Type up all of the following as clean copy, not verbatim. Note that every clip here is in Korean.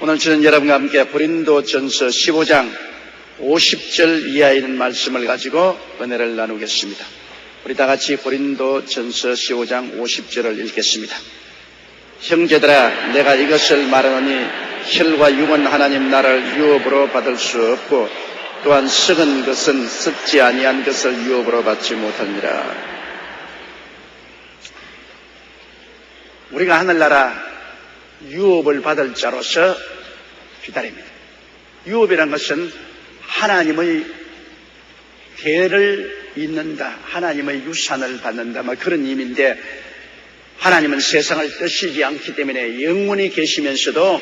오늘 저는 여러분과 함께 고린도전서 15장 50절 이하에 있는 말씀을 가지고 은혜를 나누겠습니다. 우리 다 같이 고린도전서 15장 50절을 읽겠습니다. 형제들아, 내가 이것을 말하노니 혈과 육은 하나님 나라를 유업으로 받을 수 없고 또한 썩은 것은 썩지 아니한 것을 유업으로 받지 못하니라. 우리가 하늘나라 유업을 받을 자로서 기다립니다. 유업이란 것은 하나님의 계를 잇는다, 하나님의 유산을 받는다, 그런 의미인데, 하나님은 세상을 뜨시지 않기 때문에 영원히 계시면서도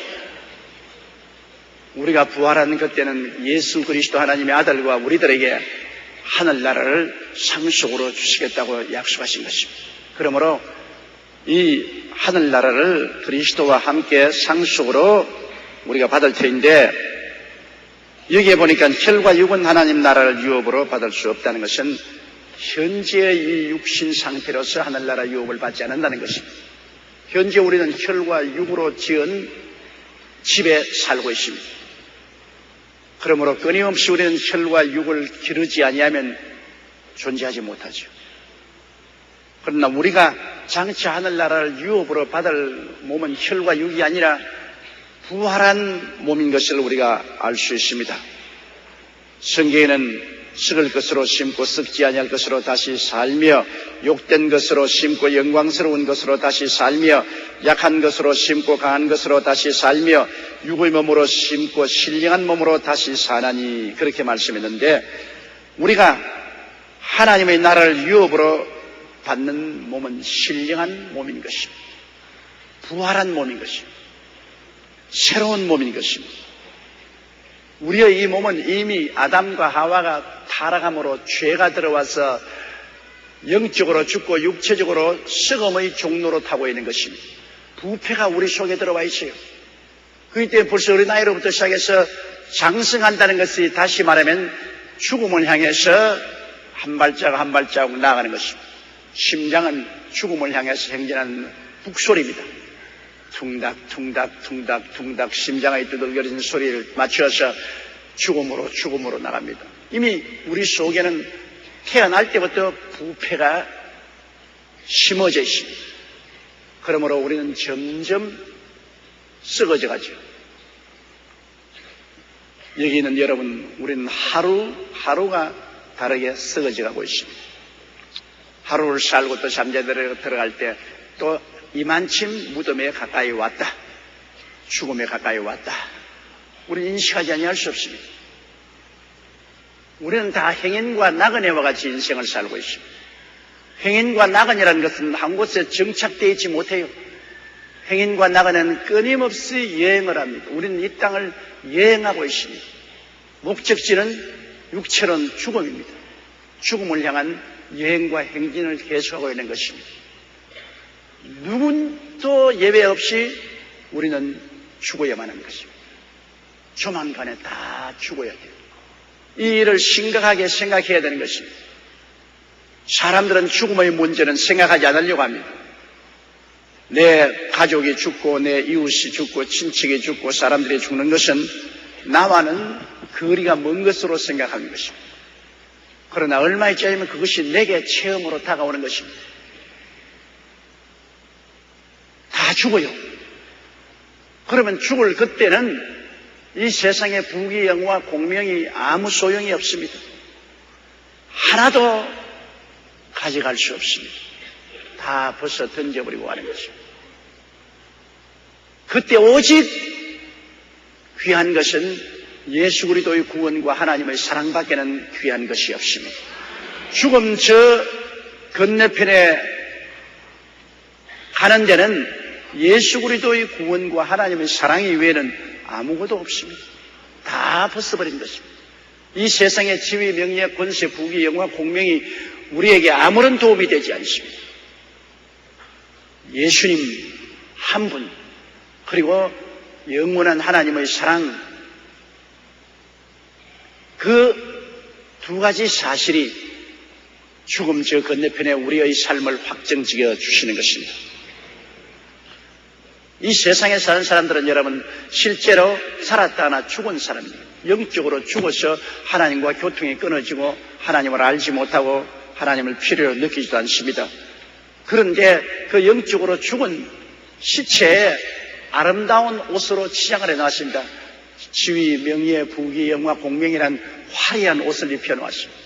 우리가 부활한 그때는 예수 그리스도 하나님의 아들과 우리들에게 하늘나라를 상속으로 주시겠다고 약속하신 것입니다. 그러므로 이 하늘나라를 그리스도와 함께 상속으로 우리가 받을 터인데, 여기에 보니까 혈과 육은 하나님 나라를 유업으로 받을 수 없다는 것은 현재의 이 육신 상태로서 하늘나라 유업을 받지 않는다는 것입니다. 현재 우리는 혈과 육으로 지은 집에 살고 있습니다. 그러므로 끊임없이 우리는 혈과 육을 기르지 아니하면 존재하지 못하죠. 그러나 우리가 장차 하늘나라를 유업으로 받을 몸은 혈과 육이 아니라 부활한 몸인 것을 우리가 알 수 있습니다. 성경에는 썩을 것으로 심고 썩지 아니할 것으로 다시 살며, 욕된 것으로 심고 영광스러운 것으로 다시 살며, 약한 것으로 심고 강한 것으로 다시 살며, 육의 몸으로 심고 신령한 몸으로 다시 사나니, 그렇게 말씀했는데, 우리가 하나님의 나라를 유업으로 받는 몸은 신령한 몸인 것입니다. 부활한 몸인 것입니다. 새로운 몸인 것입니다. 우리의 이 몸은 이미 아담과 하와가 타락함으로 죄가 들어와서 영적으로 죽고 육체적으로 썩음의 종로로 타고 있는 것입니다. 부패가 우리 속에 들어와 있어요. 그렇기 때문에 벌써 어린아이로부터 시작해서 장성한다는 것이, 다시 말하면 죽음을 향해서 한 발자국 한 발자국 나아가는 것입니다. 심장은 죽음을 향해서 행진하는 북소리입니다. 퉁닥 퉁닥 퉁닥 퉁닥 심장의 두들거리는 소리를 맞춰서 죽음으로 나갑니다. 이미 우리 속에는 태어날 때부터 부패가 심어져 있습니다. 그러므로 우리는 점점 썩어져 가죠. 여기 있는 여러분, 우리는 하루하루가 다르게 썩어져 가고 있습니다. 하루를 살고 또 잠자리에 들어갈 때 또 이만침 무덤에 가까이 왔다, 죽음에 가까이 왔다, 우리는 인식하지 아니할 수 없습니다. 우리는 다 행인과 나그네와 같이 인생을 살고 있습니다. 행인과 나그네라는 것은 한 곳에 정착되어 있지 못해요. 행인과 나그네는 끊임없이 여행을 합니다. 우리는 이 땅을 여행하고 있습니다. 목적지는 육체론 죽음입니다. 죽음을 향한 여행과 행진을 계속하고 있는 것입니다. 누군도 예외 없이 우리는 죽어야만 하는 것입니다. 조만간에 다 죽어야 돼요. 이 일을 심각하게 생각해야 되는 것입니다. 사람들은 죽음의 문제는 생각하지 않으려고 합니다. 내 가족이 죽고 내 이웃이 죽고 친척이 죽고 사람들이 죽는 것은 나와는 거리가 먼 것으로 생각하는 것입니다. 그러나 얼마 있지 않으면 그것이 내게 체험으로 다가오는 것입니다. 다 죽어요. 그러면 죽을 그때는 이 세상의 부귀 영화 공명이 아무 소용이 없습니다. 하나도 가져갈 수 없습니다. 다 벌써 던져버리고 가는 것입니다. 그때 오직 귀한 것은 예수 그리스도의 구원과 하나님의 사랑밖에는 귀한 것이 없습니다. 죽음 저 건너편에 가는 데는 예수 그리스도의 구원과 하나님의 사랑 이외에는 아무것도 없습니다. 다 벗어버린 것입니다. 이 세상의 지위, 명예, 권세, 부귀, 영화, 공명이 우리에게 아무런 도움이 되지 않습니다. 예수님 한 분, 그리고 영원한 하나님의 사랑, 그 두 가지 사실이 죽음 저 건너편에 우리의 삶을 확정지어 주시는 것입니다. 이 세상에 사는 사람들은 여러분 실제로 살았다 하나 죽은 사람이에요. 영적으로 죽어서 하나님과 교통이 끊어지고 하나님을 알지 못하고 하나님을 필요로 느끼지도 않습니다. 그런데 그 영적으로 죽은 시체에 아름다운 옷으로 치장을 해놨습니다. 지위, 명예, 부귀, 영화, 공명이란 화려한 옷을 입혀놓았습니다.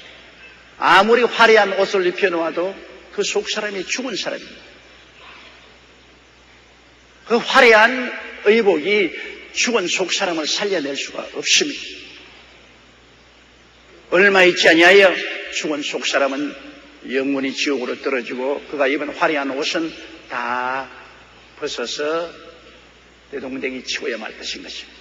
아무리 화려한 옷을 입혀놓아도 그 속 사람이 죽은 사람입니다. 그 화려한 의복이 죽은 속 사람을 살려낼 수가 없습니다. 얼마 있지 아니하여 죽은 속 사람은 영원히 지옥으로 떨어지고 그가 입은 화려한 옷은 다 벗어서 대동댕이 치고야 말 것인 것입니다.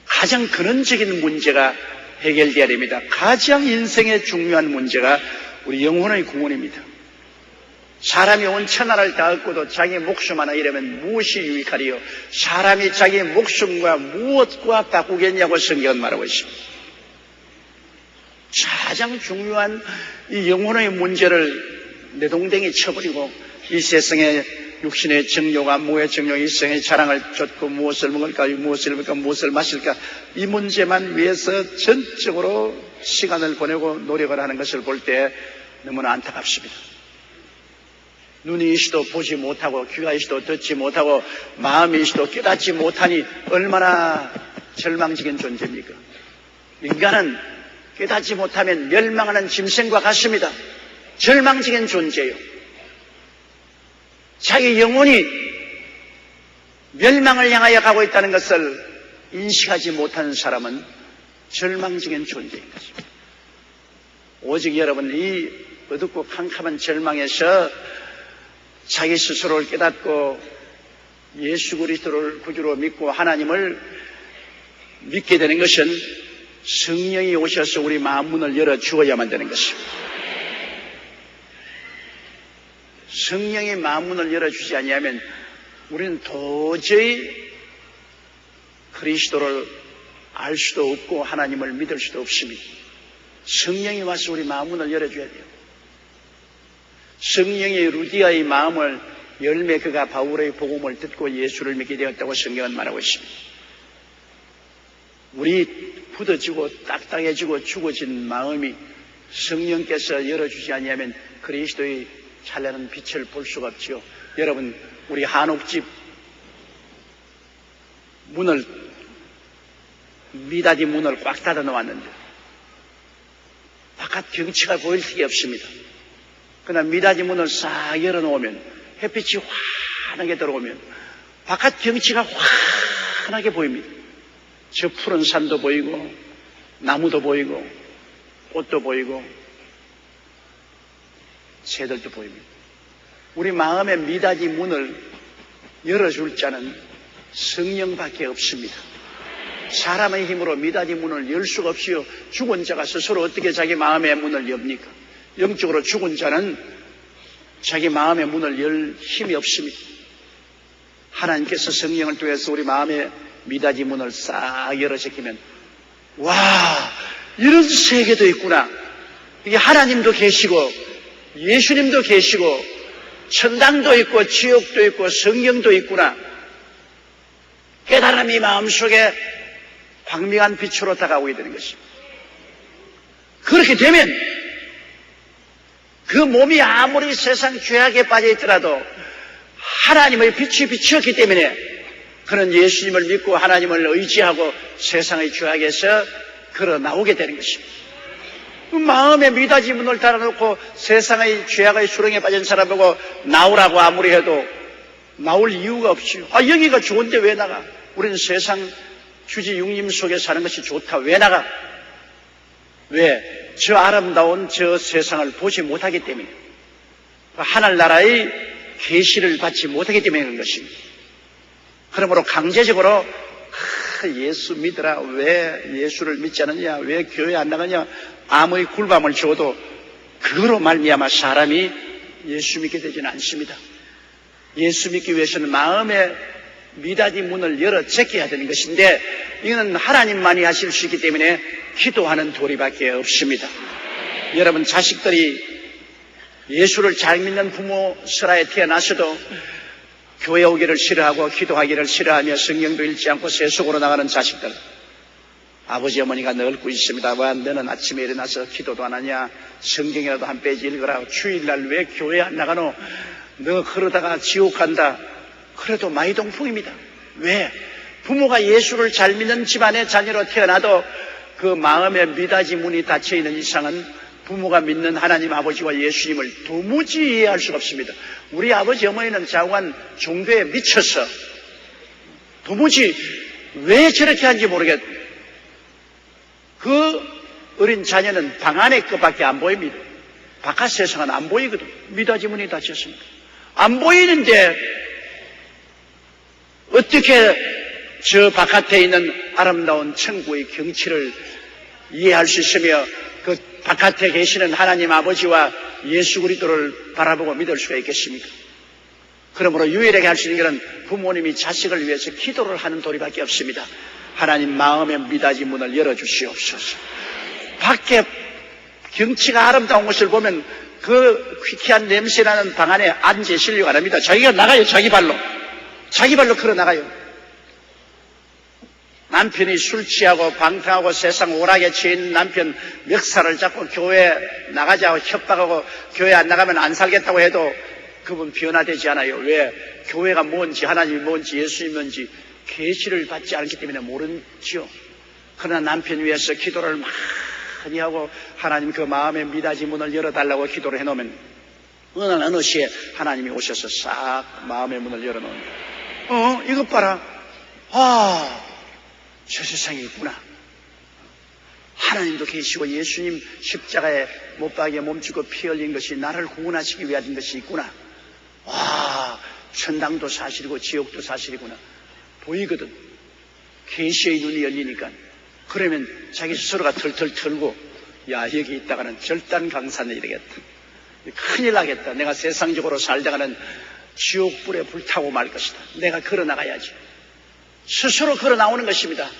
가장 근원적인 문제가 해결되어야 됩니다. 가장 인생의 중요한 문제가 우리 영혼의 구원입니다. 사람이 온 천하를 다 얻고도 자기 목숨 하나 잃으면 무엇이 유익하리요? 사람이 자기 목숨과 무엇과 바꾸겠냐고 성경은 말하고 있습니다. 가장 중요한 이 영혼의 문제를 내동댕이 쳐버리고 이 세상의 육신의 정욕과 무의 정욕, 일생의 자랑을 쫓고 무엇을 먹을까, 무엇을 입을까, 무엇을 마실까 이 문제만 위해서 전적으로 시간을 보내고 노력을 하는 것을 볼 때 너무나 안타깝습니다. 눈이 있어도 보지 못하고 귀가 있어도 듣지 못하고 마음이 있어도 깨닫지 못하니 얼마나 절망적인 존재입니까? 인간은 깨닫지 못하면 멸망하는 짐승과 같습니다. 절망적인 존재예요. 자기 영혼이 멸망을 향하여 가고 있다는 것을 인식하지 못하는 사람은 절망적인 존재인 것입니다. 오직 여러분 이 어둡고 캄캄한 절망에서 자기 스스로를 깨닫고 예수 그리스도를 구주로 믿고 하나님을 믿게 되는 것은 성령이 오셔서 우리 마음 문을 열어주어야만 되는 것입니다. 성령이 마음 문을 열어주지 아니하면 우리는 도저히 그리스도를 알 수도 없고 하나님을 믿을 수도 없습니다. 성령이 와서 우리 마음 문을 열어줘야 돼요. 성령이 루디아의 마음을 열매 그가 바울의 복음을 듣고 예수를 믿게 되었다고 성경은 말하고 있습니다. 우리 굳어지고 딱딱해지고 죽어진 마음이 성령께서 열어주지 아니하면 그리스도의 찬란한 빛을 볼 수가 없지요. 여러분 우리 한옥집 문을 미닫이 문을 꽉 닫아 놓았는데 바깥 경치가 보일 틈이 없습니다. 그러나 미닫이 문을 싹 열어놓으면 햇빛이 환하게 들어오면 바깥 경치가 환하게 보입니다. 저 푸른 산도 보이고 나무도 보이고 꽃도 보이고 새들도 보입니다. 우리 마음의 미닫이 문을 열어줄 자는 성령밖에 없습니다. 사람의 힘으로 미닫이 문을 열 수가 없이요. 죽은 자가 스스로 어떻게 자기 마음의 문을 엽니까? 영적으로 죽은 자는 자기 마음의 문을 열 힘이 없습니다. 하나님께서 성령을 통해서 우리 마음의 미닫이 문을 싹 열어제끼면 와 이런 세계도 있구나. 이게 하나님도 계시고 예수님도 계시고 천당도 있고 지옥도 있고 성경도 있구나. 깨달음이 마음속에 광명한 빛으로 다가오게 되는 것입니다. 그렇게 되면 그 몸이 아무리 세상 죄악에 빠져 있더라도 하나님의 빛이 비추었기 때문에 그는 예수님을 믿고 하나님을 의지하고 세상의 죄악에서 걸어 나오게 되는 것입니다. 마음의 미닫이 문을 달아놓고 세상의 죄악의 수렁에 빠진 사람 보고 나오라고 아무리 해도 나올 이유가 없지요. 여기가 좋은데 왜 나가? 우리는 세상 주지 육림 속에 사는 것이 좋다. 왜 나가? 왜? 저 아름다운 저 세상을 보지 못하기 때문에 하늘나라의 계시를 받지 못하기 때문에 그런 것입니다. 그러므로 강제적으로 예수 믿으라. 왜 예수를 믿지 않느냐? 왜 교회 안 나가냐? 아무리 굴밤을 줘도 그거로 말미암아 사람이 예수 믿게 되지는 않습니다. 예수 믿기 위해서는 마음의 미닫이 문을 열어 제껴야 되는 것인데 이거는 하나님만이 하실 수 있기 때문에 기도하는 도리밖에 없습니다. 여러분 자식들이 예수를 잘 믿는 부모 설하에 태어나서도 교회 오기를 싫어하고 기도하기를 싫어하며 성경도 읽지 않고 세속으로 나가는 자식들, 아버지 어머니가 늘 꾸짖습니다. 왜 너는 아침에 일어나서 기도도 안 하냐? 성경이라도 한 페이지 읽으라. 주일날 왜 교회 안 나가노? 너 그러다가 지옥 간다. 그래도 마이동풍입니다. 왜? 부모가 예수를 잘 믿는 집안의 자녀로 태어나도 그 마음의 미닫이 문이 닫혀있는 이상은 부모가 믿는 하나님 아버지와 예수님을 도무지 이해할 수가 없습니다. 우리 아버지 어머니는 자우한 종교에 미쳐서 도무지 왜 저렇게 하는지 모르겠. 그 어린 자녀는 방 안의 것밖에 안 보입니다. 바깥 세상은 안 보이거든. 미닫이 문이 닫혔습니다. 안 보이는데 어떻게 저 바깥에 있는 아름다운 천국의 경치를 이해할 수 있으며 그 바깥에 계시는 하나님 아버지와 예수 그리스도를 바라보고 믿을 수가 있겠습니까? 그러므로 유일하게 할 수 있는 것은 부모님이 자식을 위해서 기도를 하는 도리밖에 없습니다. 하나님 마음의 미닫이 문을 열어주시옵소서. 밖에 경치가 아름다운 것을 보면 그 퀴퀴한 냄새나는 방 안에 앉으시려고 안 합니다. 자기가 나가요. 자기 발로 걸어 나가요. 남편이 술 취하고 방탕하고 세상 오락에 취한 남편 멱살을 잡고 교회 나가자고 협박하고 교회 안 나가면 안 살겠다고 해도 그분 변화되지 않아요. 왜? 교회가 뭔지 하나님이 뭔지 예수님이 뭔지 계시를 받지 않기 때문에 모르죠. 그러나 남편 위해서 기도를 많이 하고 하나님 그 마음의 미닫이 문을 열어달라고 기도를 해놓으면 어느 시에 하나님이 오셔서 싹 마음의 문을 열어놓습니다. 이것 봐라. 저 세상에 있구나. 하나님도 계시고 예수님 십자가에 못 박에 몸주고 피 흘린 것이 나를 구원하시기 위한 것이 있구나. 천당도 사실이고 지옥도 사실이구나. 보이거든. 계시의 눈이 열리니까. 그러면 자기 스스로가 털털 털고 야 여기 있다가는 절단강산이 되겠다. 큰일 나겠다. 내가 세상적으로 살다가는 지옥불에 불타고 말 것이다. 내가 걸어 나가야지. 스스로 걸어 나오는 것입니다.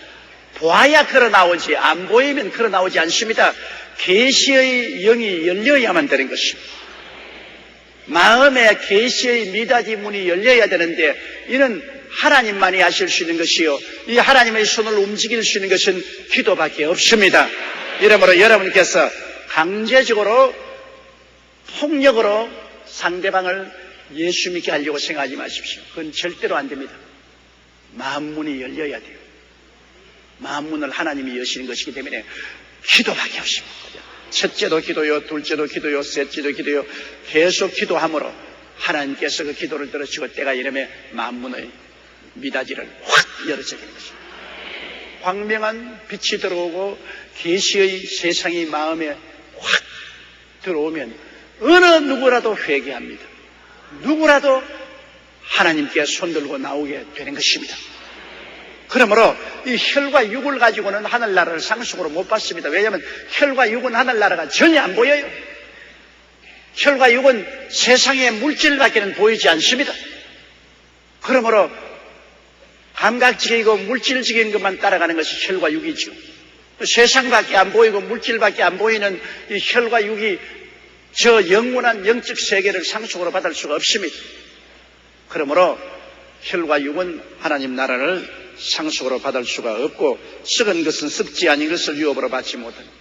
보아야 걸어 나오지 안 보이면 걸어 나오지 않습니다. 계시의 영이 열려야만 되는 것입니다. 마음의 계시의 미닫이 문이 열려야 되는데 이는 하나님만이 하실 수 있는 것이요 이 하나님의 손을 움직일 수 있는 것은 기도밖에 없습니다. 이러므로 여러분께서 강제적으로 폭력으로 상대방을 예수 믿게 하려고 생각하지 마십시오. 그건 절대로 안 됩니다. 마음문이 열려야 돼요. 마음문을 하나님이 여시는 것이기 때문에 기도밖에 없습니다. 첫째도 기도요, 둘째도 기도요, 셋째도 기도요. 계속 기도함으로 하나님께서 그 기도를 들으시고 때가 이름에 마음문의 미닫이를 확 열어주게 되는 것입니다. 광명한 빛이 들어오고 계시의 세상이 마음에 확 들어오면 어느 누구라도 회개합니다. 누구라도 하나님께 손들고 나오게 되는 것입니다. 그러므로 이 혈과 육을 가지고는 하늘나라를 상속으로 못 받습니다. 왜냐하면 혈과 육은 하늘나라가 전혀 안 보여요. 혈과 육은 세상의 물질밖에는 보이지 않습니다. 그러므로 감각적이고 물질적인 것만 따라가는 것이 혈과 육이죠. 세상밖에 안 보이고 물질밖에 안 보이는 이 혈과 육이 저 영원한 영적 세계를 상속으로 받을 수가 없습니다. 그러므로 혈과 육은 하나님 나라를 상속으로 받을 수가 없고 썩은 것은 썩지 아닌 것을 유업으로 받지 못합니다.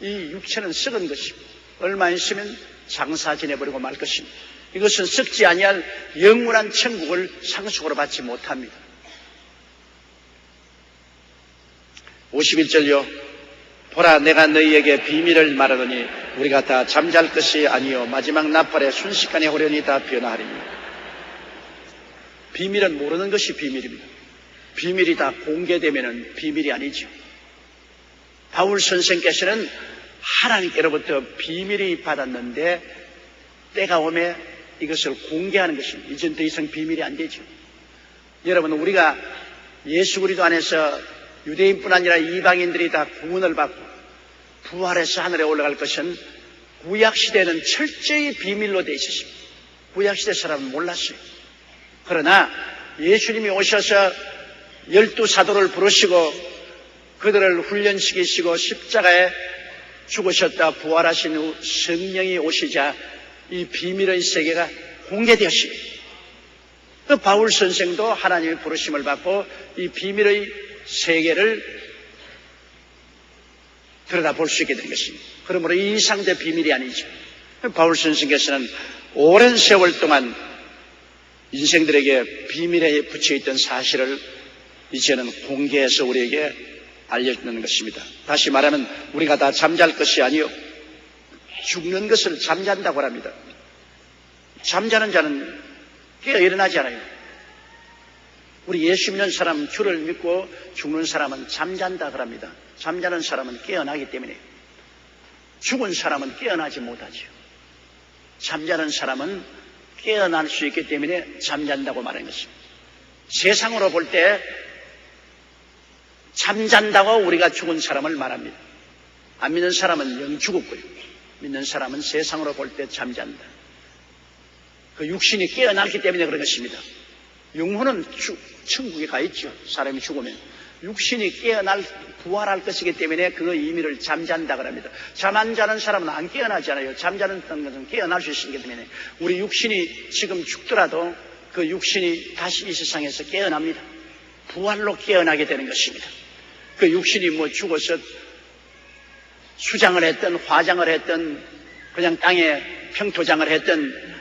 이 육체는 썩은 것입니다. 얼마 있으면 장사 지내버리고 말 것입니다. 이것은 썩지 아니할 영원한 천국을 상속으로 받지 못합니다. 51절요. 보라 내가 너희에게 비밀을 말하더니 우리가 다 잠잘 것이 아니요 마지막 나팔에 순식간에 호련히 다 변화하리니. 비밀은 모르는 것이 비밀입니다. 비밀이 다 공개되면 비밀이 아니죠. 바울 선생께서는 하나님께로부터 비밀이 받았는데 때가 오면 이것을 공개하는 것입니다. 이젠 더 이상 비밀이 안 되죠. 여러분 우리가 예수 그리스도 안에서 유대인뿐 아니라 이방인들이 다 구원을 받고 부활해서 하늘에 올라갈 것은 구약시대는 철저히 비밀로 되어 있었습니다. 구약시대 사람은 몰랐어요. 그러나 예수님이 오셔서 12사도를 부르시고 그들을 훈련시키시고 십자가에 죽으셨다 부활하신 후 성령이 오시자 이 비밀의 세계가 공개되었습니다. 그 바울 선생도 하나님의 부르심을 받고 이 비밀의 세계를 들여다볼 수 있게 된 것입니다. 그러므로 이 이상대 비밀이 아니죠. 바울 선생께서는 오랜 세월 동안 인생들에게 비밀에 붙여있던 사실을 이제는 공개해서 우리에게 알려주는 것입니다. 다시 말하면 우리가 다 잠잘 것이 아니요 죽는 것을 잠잔다고 합니다. 잠자는 자는 깨어 일어나지 않아요. 우리 예수 믿는 사람은 주를 믿고 죽는 사람은 잠잔다 그럽니다. 잠자는 사람은 깨어나기 때문에 죽은 사람은 깨어나지 못하죠. 잠자는 사람은 깨어날 수 있기 때문에 잠잔다고 말하는 것입니다. 세상으로 볼 때 잠잔다고 우리가 죽은 사람을 말합니다. 안 믿는 사람은 영 죽었고요. 믿는 사람은 세상으로 볼 때 잠잔다. 그 육신이 깨어났기 때문에 그런 것입니다. 영혼은 천국에 가 있죠. 사람이 죽으면. 육신이 부활할 것이기 때문에 그 의미를 잠잔다 그럽니다. 잠 안 자는 사람은 안 깨어나잖아요. 잠자는 것은 깨어날 수 있기 때문에 우리 육신이 지금 죽더라도 그 육신이 다시 이 세상에서 깨어납니다. 부활로 깨어나게 되는 것입니다. 그 육신이 뭐 죽어서 수장을 했든 화장을 했든 그냥 땅에 평토장을 했든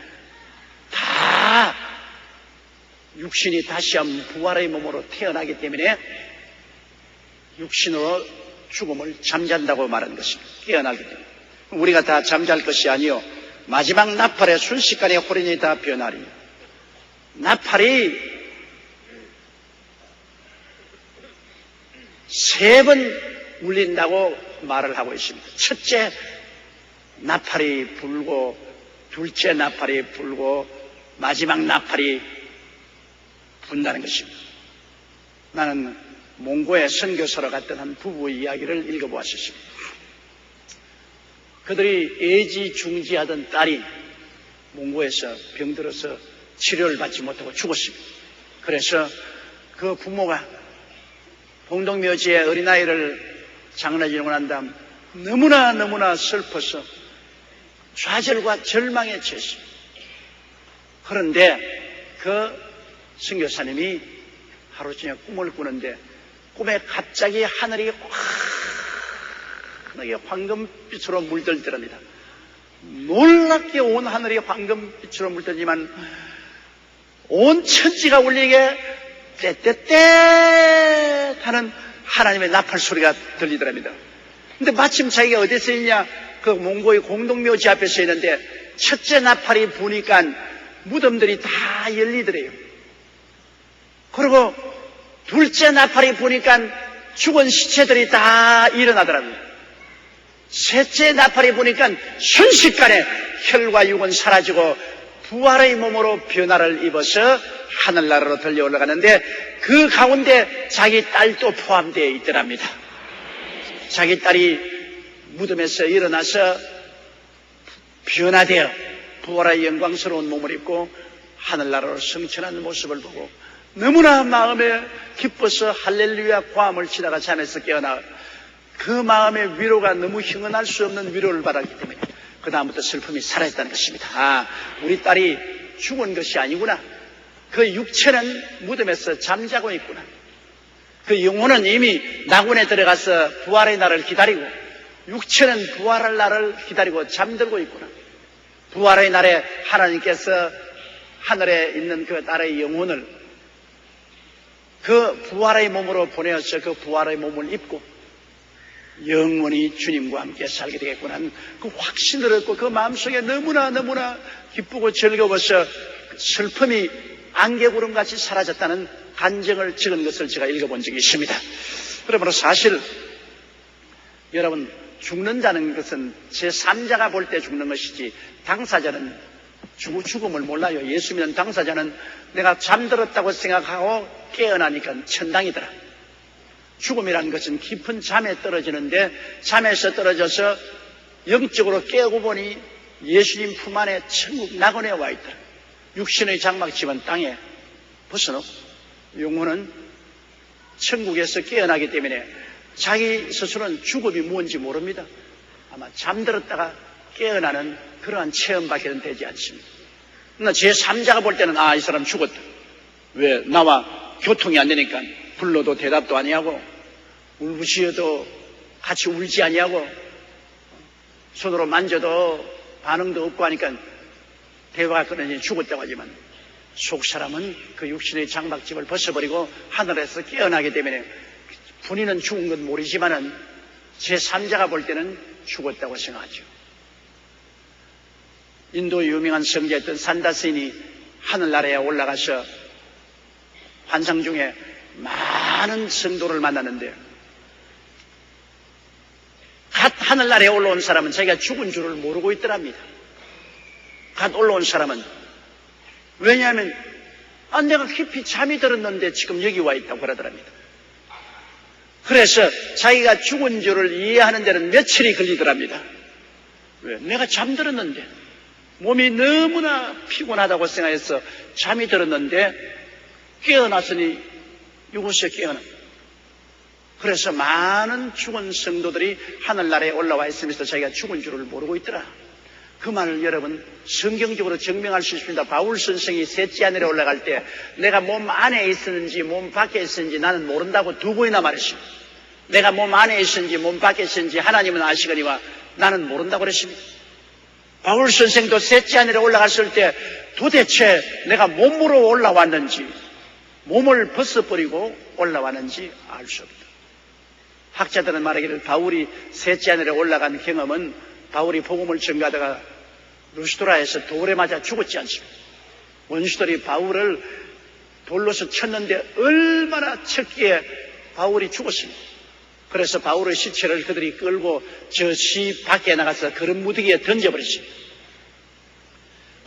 다 육신이 다시 한번 부활의 몸으로 태어나기 때문에 육신으로 죽음을 잠잔다고 말하는 것입니다. 깨어나기 때문에. 우리가 다 잠잘 것이 아니요 마지막 나팔에 순식간에 호련이 다 변하리. 나팔이 3번 울린다고 말을 하고 있습니다. 첫째 나팔이 불고 둘째 나팔이 불고 마지막 나팔이 분다는 것입니다. 나는 몽고에 선교사로 갔던 한 부부의 이야기를 읽어보았습니다. 그들이 애지중지하던 딸이 몽고에서 병들어서 치료를 받지 못하고 죽었습니다. 그래서 그 부모가 공동묘지에 어린아이를 장례지고 난 다음 너무나 슬퍼서 좌절과 절망에 처했습니다. 그런데 그 선교사님이 하루 저녁 꿈을 꾸는데 꿈에 갑자기 하늘이 환하게 황금빛으로 물들더랍니다. 놀랍게 온 하늘이 황금빛으로 물들지만 온 천지가 울리게 떼떼떼 하는 하나님의 나팔 소리가 들리더랍니다. 근데 마침 자기가 어디서 있냐? 그 몽고의 공동묘지 앞에 서 있는데 첫째 나팔이 부니까 무덤들이 다 열리더래요. 그리고 둘째 나팔이 부니까 죽은 시체들이 다 일어나더라고요. 셋째 나팔이 부니까 순식간에 혈과 육은 사라지고 부활의 몸으로 변화를 입어서 하늘나라로 들려 올라가는데 그 가운데 자기 딸도 포함되어 있더랍니다. 자기 딸이 무덤에서 일어나서 변화되어 부활의 영광스러운 몸을 입고 하늘나라로 승천하는 모습을 보고 너무나 마음에 기뻐서 할렐루야 고함을 치다가 잠에서 깨어나 그 마음의 위로가 너무 형언할 수 없는 위로를 받았기 때문에 그 다음부터 슬픔이 사라졌다는 것입니다. 우리 딸이 죽은 것이 아니구나. 그 육체는 무덤에서 잠자고 있구나. 그 영혼은 이미 낙원에 들어가서 부활의 날을 기다리고 육체는 부활할 날을 기다리고 잠들고 있구나. 부활의 날에 하나님께서 하늘에 있는 그 딸의 영혼을 그 부활의 몸으로 보내어서 그 부활의 몸을 입고 영원히 주님과 함께 살게 되겠구나 하는 그 확신을 얻고 그 마음속에 너무나 기쁘고 즐거워서 슬픔이 안개구름같이 사라졌다는 간증을 적은 것을 제가 읽어본 적이 있습니다. 그러므로 사실 여러분 죽는다는 것은 제3자가 볼 때 죽는 것이지 당사자는 죽음을 몰라요. 예수 믿는 당사자는 내가 잠들었다고 생각하고 깨어나니까 천당이더라. 죽음이라는 것은 깊은 잠에 떨어지는데 잠에서 떨어져서 영적으로 깨고 보니 예수님 품 안에 천국 낙원에 와 있더라. 육신의 장막집은 땅에 벗어놓고 영혼은 천국에서 깨어나기 때문에 자기 스스로는 죽음이 뭔지 모릅니다. 아마 잠들었다가 깨어나는 그러한 체험밖에 되지 않습니다. 그러나 제3자가 볼 때는 이 사람 죽었다. 왜 나와 교통이 안 되니까 불러도 대답도 아니하고 울부짖어도 같이 울지 아니하고 손으로 만져도 반응도 없고 하니까 대화가 끊어져 죽었다고 하지만 속 사람은 그 육신의 장막집을 벗어버리고 하늘에서 깨어나기 때문에 본인은 죽은 건 모르지만은 제3자가 볼 때는 죽었다고 생각하죠. 인도 유명한 성자였던 산다스인이 하늘나라에 올라가서 환상 중에 많은 성도를 만났는데 갓 하늘나라에 올라온 사람은 자기가 죽은 줄을 모르고 있더랍니다. 갓 올라온 사람은 왜냐하면 내가 깊이 잠이 들었는데 지금 여기 와 있다고 그러더랍니다. 그래서 자기가 죽은 줄을 이해하는 데는 며칠이 걸리더랍니다. 왜? 내가 잠들었는데 몸이 너무나 피곤하다고 생각해서 잠이 들었는데 깨어났으니 이곳에 깨어나. 그래서 많은 죽은 성도들이 하늘나라에 올라와 있으면서 자기가 죽은 줄을 모르고 있더라. 그 말을 여러분 성경적으로 증명할 수 있습니다. 바울 선생이 셋째 하늘에 올라갈 때 내가 몸 안에 있었는지 몸 밖에 있었는지 나는 모른다고 두 번이나 말했습니다. 내가 몸 안에 있었는지 몸 밖에 있었는지 하나님은 아시거니와 나는 모른다고 그랬습니다. 바울 선생도 셋째 하늘에 올라갔을 때 도대체 내가 몸으로 올라왔는지 몸을 벗어버리고 올라왔는지 알 수 없다. 학자들은 말하기를 바울이 셋째 하늘에 올라간 경험은 바울이 복음을 전가하다가 루스드라에서 돌에 맞아 죽었지 않습니까? 원수들이 바울을 돌로서 쳤는데 얼마나 쳤기에 바울이 죽었습니다. 그래서 바울의 시체를 그들이 끌고 저 시 밖에 나가서 그런 무더기에 던져버렸습니다.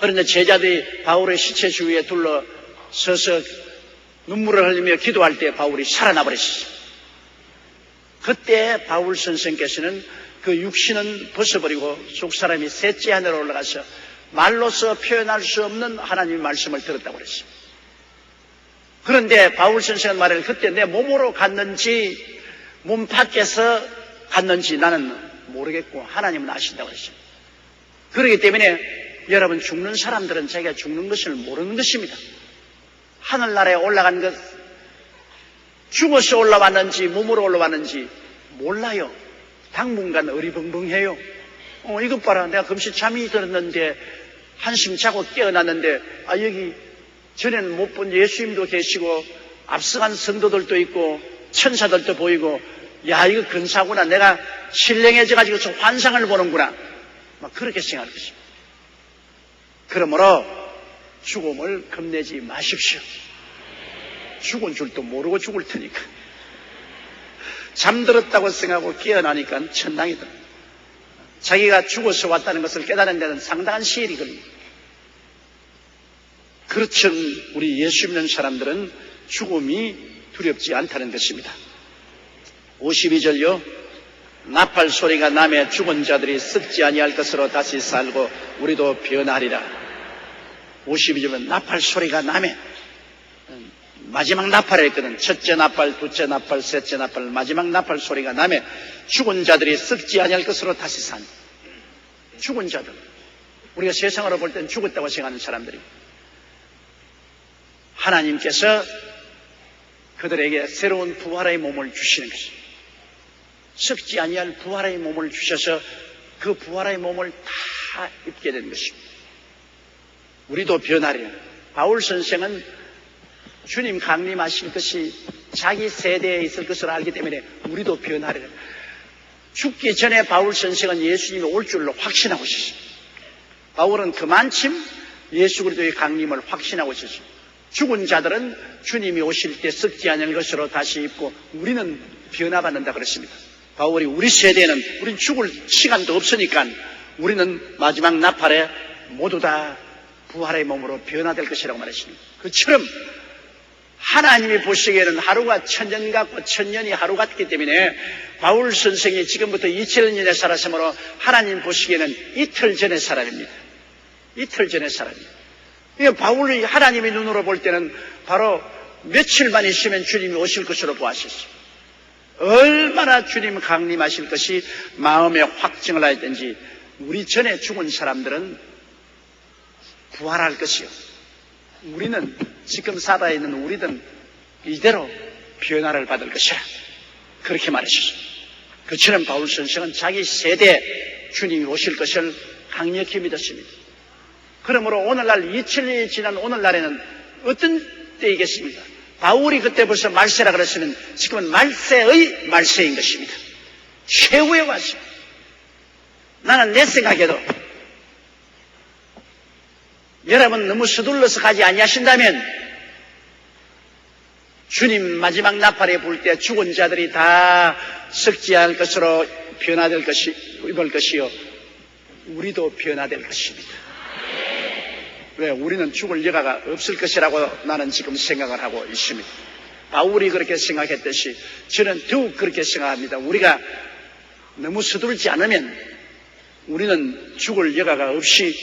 그런데 제자들이 바울의 시체 주위에 둘러서서 눈물을 흘리며 기도할 때 바울이 살아나 버렸습니다. 그때 바울 선생께서는 그 육신은 벗어버리고 속사람이 셋째 하늘로 올라가서 말로서 표현할 수 없는 하나님의 말씀을 들었다고 그랬습니다. 그런데 바울 선생은 말을 그때 내 몸으로 갔는지 몸 밖에서 갔는지 나는 모르겠고 하나님은 아신다고 그랬습니다. 그렇기 때문에 여러분 죽는 사람들은 자기가 죽는 것을 모르는 것입니다. 하늘나라에 올라간 것 죽어서 올라왔는지 몸으로 올라왔는지 몰라요. 당분간 어리벙벙해요. 이것 봐라. 내가 금시 잠이 들었는데 한숨 자고 깨어났는데 여기 전에는 못 본 예수님도 계시고 앞서간 성도들도 있고 천사들도 보이고 야 이거 근사구나. 내가 신령해져가지고 환상을 보는구나. 막 그렇게 생각할 것입니다. 그러므로 죽음을 겁내지 마십시오. 죽은 줄도 모르고 죽을 테니까. 잠들었다고 생각하고 깨어나니까 천당이다. 자기가 죽어서 왔다는 것을 깨달은 데는 상당한 시일이 걸립니다. 그렇죠. 우리 예수 믿는 사람들은 죽음이 두렵지 않다는 것입니다. 52절요. 나팔 소리가 나매 죽은 자들이 썩지 아니할 것으로 다시 살고 우리도 변하리라. 52절은 나팔 소리가 나매 마지막 나팔을 했거든. 첫째 나팔, 둘째 나팔, 셋째 나팔, 마지막 나팔 소리가 나매 죽은 자들이 썩지 아니할 것으로 다시 산. 죽은 자들. 우리가 세상으로 볼 땐 죽었다고 생각하는 사람들이 하나님께서 그들에게 새로운 부활의 몸을 주시는 것입니다. 썩지 아니할 부활의 몸을 주셔서 그 부활의 몸을 다 입게 된 것입니다. 우리도 변하리라. 바울 선생은 주님 강림하실 것이 자기 세대에 있을 것을 알기 때문에 우리도 변하리라. 죽기 전에 바울 선생은 예수님이 올 줄로 확신하고 있었습니다. 바울은 그만큼 예수 그리스도의 강림을 확신하고 있었습니다. 죽은 자들은 주님이 오실 때 썩지 않을 것으로 다시 입고 우리는 변화받는다 그랬습니다. 바울이 우리 세대는 우린 죽을 시간도 없으니까 우리는 마지막 나팔에 모두 다 부활의 몸으로 변화될 것이라고 말했습니다. 그처럼 하나님이 보시기에는 하루가 천년 같고 천년이 하루 같기 때문에 바울 선생이 지금부터 2000년에 살았으므로 하나님 보시기에는 이틀 전의 사람입니다. 이틀 전의 사람입니다. 바울이 하나님의 눈으로 볼 때는 바로 며칠만 있으면 주님이 오실 것으로 보았었습니다. 얼마나 주님 강림하실 것이 마음에 확증을 하였든지 우리 전에 죽은 사람들은 부활할 것이요. 우리는 지금 살아있는 우리든 이대로 변화를 받을 것이라 그렇게 말하셨습니다. 그처럼 바울 선생은 자기 세대에 주님이 오실 것을 강력히 믿었습니다. 그러므로 오늘날 2000년이 지난 오늘날에는 어떤 때이겠습니까? 바울이 그때 벌써 말세라 그랬으면 지금은 말세의 말세인 것입니다. 최후에 왔습니다. 나는 내 생각에도 여러분 너무 서둘러서 가지 아니하신다면 주님 마지막 나팔에 불 때 죽은 자들이 다 썩지 않을 것으로 변화될 입을 것이요 우리도 변화될 것입니다. 왜? 우리는 죽을 여가가 없을 것이라고 나는 지금 생각을 하고 있습니다. 바울이 그렇게 생각했듯이 저는 더욱 그렇게 생각합니다. 우리가 너무 서둘지 않으면 우리는 죽을 여가가 없이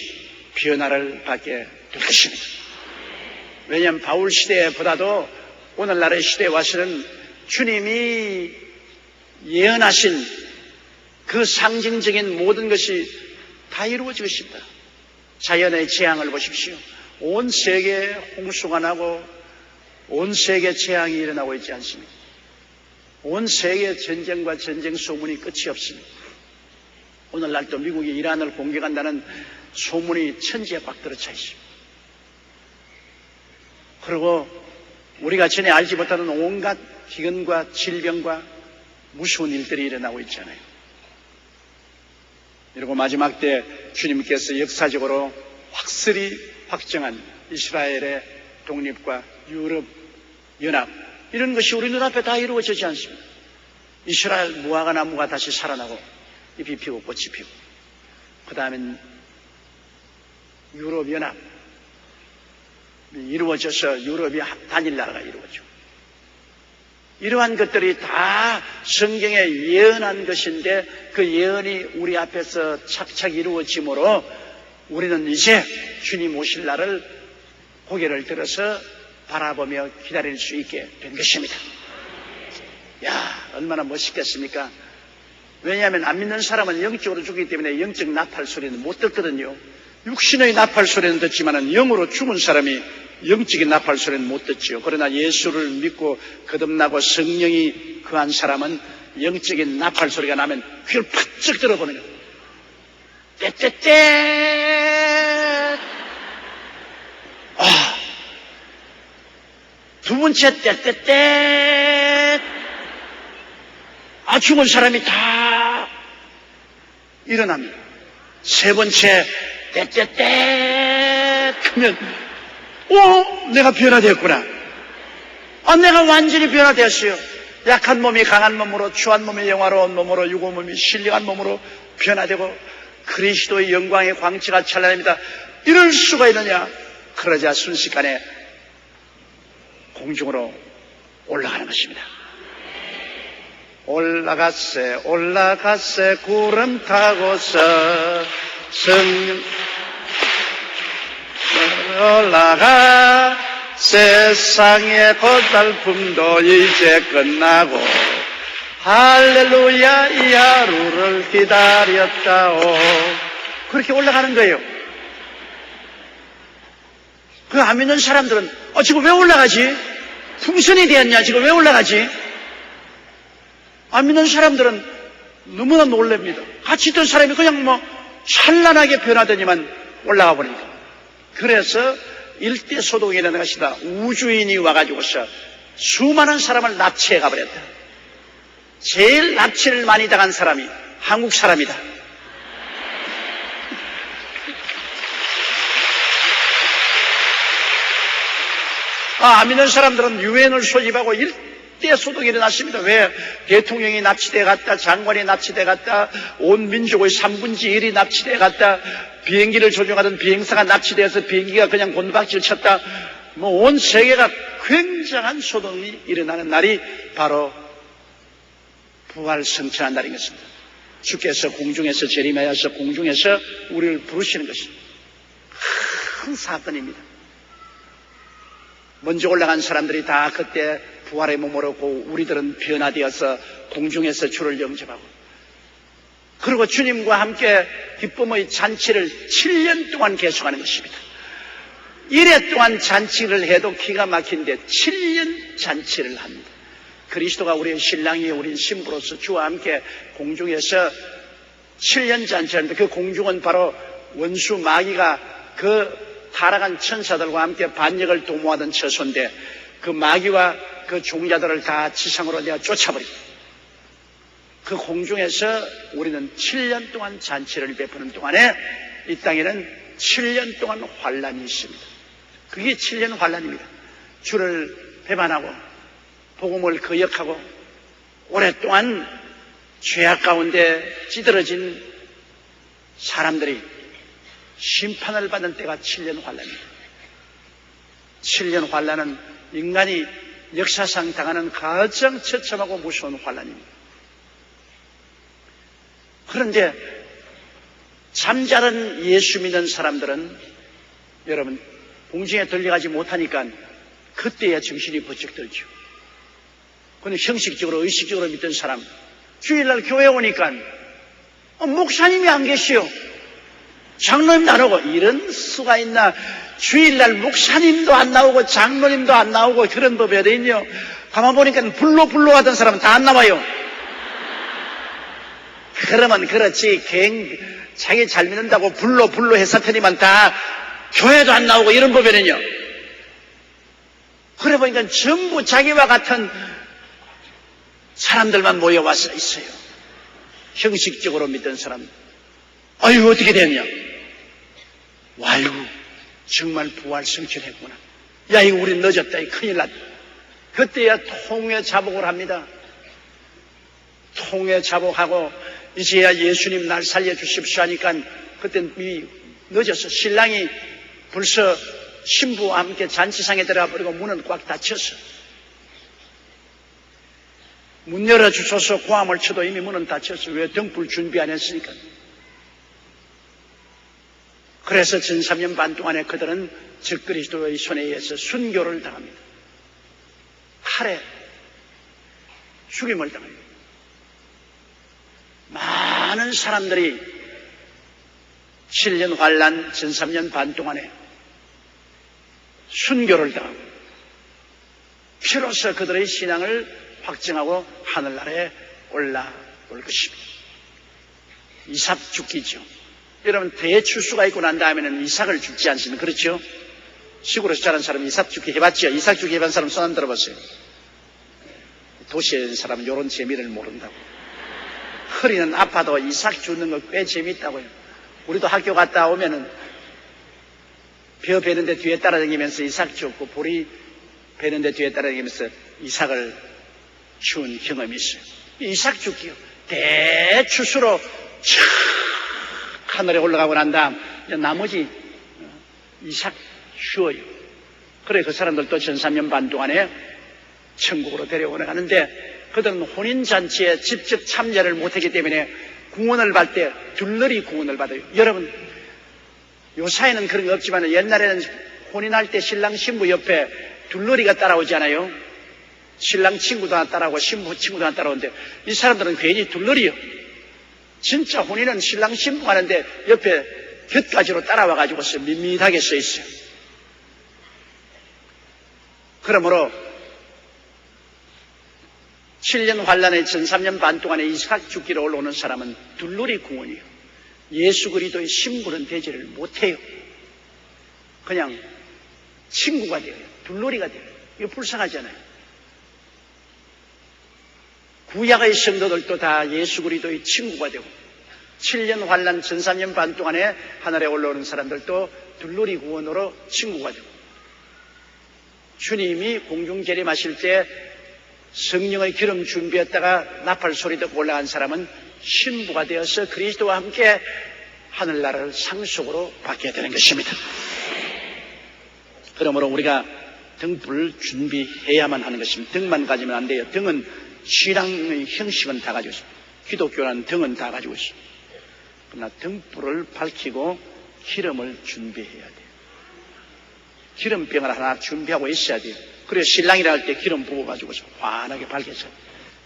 변화를 받게 될 것입니다. 왜냐하면 바울 시대보다도 오늘날의 시대에 와서는 주님이 예언하신 그 상징적인 모든 것이 다 이루어지고 있습니다. 자연의 재앙을 보십시오. 온 세계에 홍수가 나고 온 세계에 재앙이 일어나고 있지 않습니까? 온 세계에 전쟁과 전쟁 소문이 끝이 없습니다. 오늘날도 미국이 이란을 공격한다는 소문이 천지에 빡들어차 있습니다. 그리고 우리가 전에 알지 못하는 온갖 기근과 질병과 무서운 일들이 일어나고 있잖아요. 그리고 마지막 때 주님께서 역사적으로 확실히 확정한 이스라엘의 독립과 유럽 연합 이런 것이 우리 눈앞에 다 이루어지지 않습니다. 이스라엘 무화과 나무가 다시 살아나고 잎이 피고 꽃이 피고 그 다음엔 유럽 연합 이루어져서 유럽이 단일 나라가 이루어지고 이러한 것들이 다 성경에 예언한 것인데 그 예언이 우리 앞에서 착착 이루어지므로 우리는 이제 주님 오실 날을 고개를 들어서 바라보며 기다릴 수 있게 된 것입니다. 야, 얼마나 멋있겠습니까? 왜냐하면 안 믿는 사람은 영적으로 죽기 때문에 영적 나팔 소리는 못 듣거든요. 육신의 나팔 소리는 듣지만 영으로 죽은 사람이 영적인 나팔 소리는 못 듣지요. 그러나 예수를 믿고 거듭나고 성령이 거한 사람은 영적인 나팔 소리가 나면 귀를 팍쩍 들어보는 거예요. 떼떼떼. 두 번째 떼떼떼. 죽은 사람이 다 일어납니다. 세 번째 떼떼떼 하면 내가 변화되었구나. 내가 완전히 변화되었어요. 약한 몸이 강한 몸으로, 추한 몸이 영화로운 몸으로, 유고 몸이 신령한 몸으로 변화되고 그리스도의 영광의 광채가 찬란합니다. 이럴 수가 있느냐? 그러자 순식간에 공중으로 올라가는 것입니다. 올라갔세 올라갔세 구름 타고서 성령 올라가 세상의 고달픔도 이제 끝나고 할렐루야 이 하루를 기다렸다오. 그렇게 올라가는 거예요. 그 안 믿는 사람들은 지금 왜 올라가지? 풍선이 되었냐? 지금 왜 올라가지? 안 믿는 사람들은 너무나 놀랍니다. 같이 있던 사람이 그냥 찬란하게 변하더니만 올라가 버립니다. 그래서 일대 소동이 일어나는 것이다. 우주인이 와가지고서 수많은 사람을 납치해 가버렸다. 제일 납치를 많이 당한 사람이 한국 사람이다. 안 믿는 사람들은 유엔을 소집하고 일대 소동이 일어났습니다. 왜? 대통령이 납치돼 갔다, 장관이 납치돼 갔다, 온 민족의 3분의 1이 납치돼 갔다, 비행기를 조종하던 비행사가 납치돼서 비행기가 그냥 곤박질 쳤다. 온 세계가 굉장한 소동이 일어나는 날이 바로 부활 성천한 날인 것입니다. 주께서 공중에서 재림하여서 공중에서 우리를 부르시는 것입니다. 큰 사건입니다. 먼저 올라간 사람들이 다 그때 부활의 몸으로 오고 우리들은 변화되어서 공중에서 주를 영접하고 그리고 주님과 함께 기쁨의 잔치를 7년 동안 계속하는 것입니다. 이래 동안 잔치를 해도 기가 막힌데 7년 잔치를 합니다. 그리스도가 우리의 신랑이요 우리는 신부로서 주와 함께 공중에서 7년 잔치하는데 그 공중은 바로 원수 마귀가 그 타락한 천사들과 함께 반역을 도모하던 처소인데 그 마귀와 그 종자들을 다 지상으로 내가 쫓아버립니다. 그 공중에서 우리는 7년 동안 잔치를 베푸는 동안에 이 땅에는 7년 동안 환란이 있습니다. 그게 7년 환란입니다. 주를 배반하고 복음을 거역하고 오랫동안 죄악 가운데 찌들어진 사람들이 심판을 받는 때가 7년 환란입니다. 7년 환란은 인간이 역사상 당하는 가장 처참하고 무서운 환란입니다. 그런데 잠자는 예수 믿는 사람들은 여러분 공중에 들려가지 못하니까 그때야 정신이 번쩍 들죠. 그런데 형식적으로 의식적으로 믿던 사람 주일날 교회 오니까 목사님이 안 계시오. 장로님도 안 오고 이런 수가 있나. 주일날 목사님도 안 나오고 장로님도 안 나오고 그런 법이 어디 있냐. 가만 보니까 불로 하던 사람은 다 안 나와요. 그러면 그렇지 자기 잘 믿는다고 불로 했었더니만 다 교회도 안 나오고 이런 법이는요. 그래 보니까 전부 자기와 같은 사람들만 모여와서 있어요. 형식적으로 믿던 사람. 아유 어떻게 됐냐. 와유 정말 부활 성취했구나. 야 이거 우리 늦었다. 이 큰일 났다. 그때야 통회 자복을 합니다. 통회 자복하고 이제야 예수님 날 살려주십시오 하니까 그땐 이미 늦었어. 신랑이 벌써 신부와 함께 잔치상에 들어가 버리고 문은 꽉 닫혔어. 문 열어주소서 고함을 쳐도 이미 문은 닫혔어. 왜? 등불 준비 안 했으니까. 그래서 전 3년 반 동안에 그들은 적그리스도의 손에 의해서 순교를 당합니다. 칼에 죽임을 당합니다. 많은 사람들이 7년 환란 전 3년 반 동안에 순교를 당하고 피로써 그들의 신앙을 확증하고 하늘나라에 올라올 것입니다. 이삭 죽기죠. 여러분 대추수가 있고 난 다음에는 이삭을 죽지 않습니까? 그렇죠? 시골에서 자란 사람 이삭 죽기 해봤죠? 이삭 죽기 해본 사람 손 안 들어봤어요? 도시에 있는 사람은 이런 재미를 모른다고. 허리는 아파도 이삭 죽는 거 꽤 재미있다고요. 우리도 학교 갔다 오면은 벼 베는데 뒤에 따라다니면서 이삭 죽고 보리 베는데 뒤에 따라다니면서 이삭을 키운 경험이 있어요. 이삭 죽기요. 대추수로 촥 하늘에 올라가고 난 다음 나머지 이삭 쉬어요. 그래 그 사람들도 전 3년 반 동안에 천국으로 데려오가는데 그들은 혼인잔치에 직접 참여를 못했기 때문에 구원을 받을 때 둘러리 구원을 받아요. 여러분 요사이는 그런 게 없지만 옛날에는 혼인할 때 신랑 신부 옆에 둘러리가 따라오잖아요. 신랑 친구도 하나 따라오고 신부 친구도 하나 따라오는데 이 사람들은 괜히 둘러리요. 진짜 혼인은 신랑 신부 하는데 옆에 곁가지로 따라와가지고서 밋밋하게 써 있어요. 그러므로 7년 환란의 전 3년 반 동안에 이삭 죽기로 올라오는 사람은 둘러리 구원이에요. 예수 그리스도의 신부는 되지를 못해요. 그냥 친구가 돼요. 둘러리가 돼요. 이거 불쌍하잖아요. 구약의 성도들도 다 예수 그리스도의 친구가 되고 7년 환란 전 3년 반 동안에 하늘에 올라오는 사람들도 둘러리 구원으로 친구가 되고 주님이 공중 재림하실 때 성령의 기름 준비했다가 나팔 소리 듣고 올라간 사람은 신부가 되어서 그리스도와 함께 하늘나라를 상속으로 받게 되는 것입니다. 그러므로 우리가 등불을 준비해야만 하는 것입니다. 등만 가지면 안 돼요. 등은 신앙의 형식은 다 가지고 있습니다. 기독교라는 등은 다 가지고 있습니다. 그러나 등불을 밝히고 기름을 준비해야 돼요. 기름병을 하나 준비하고 있어야 돼요. 그래서 신랑이라 할 때 기름 부어가지고서 환하게 밝혀져요.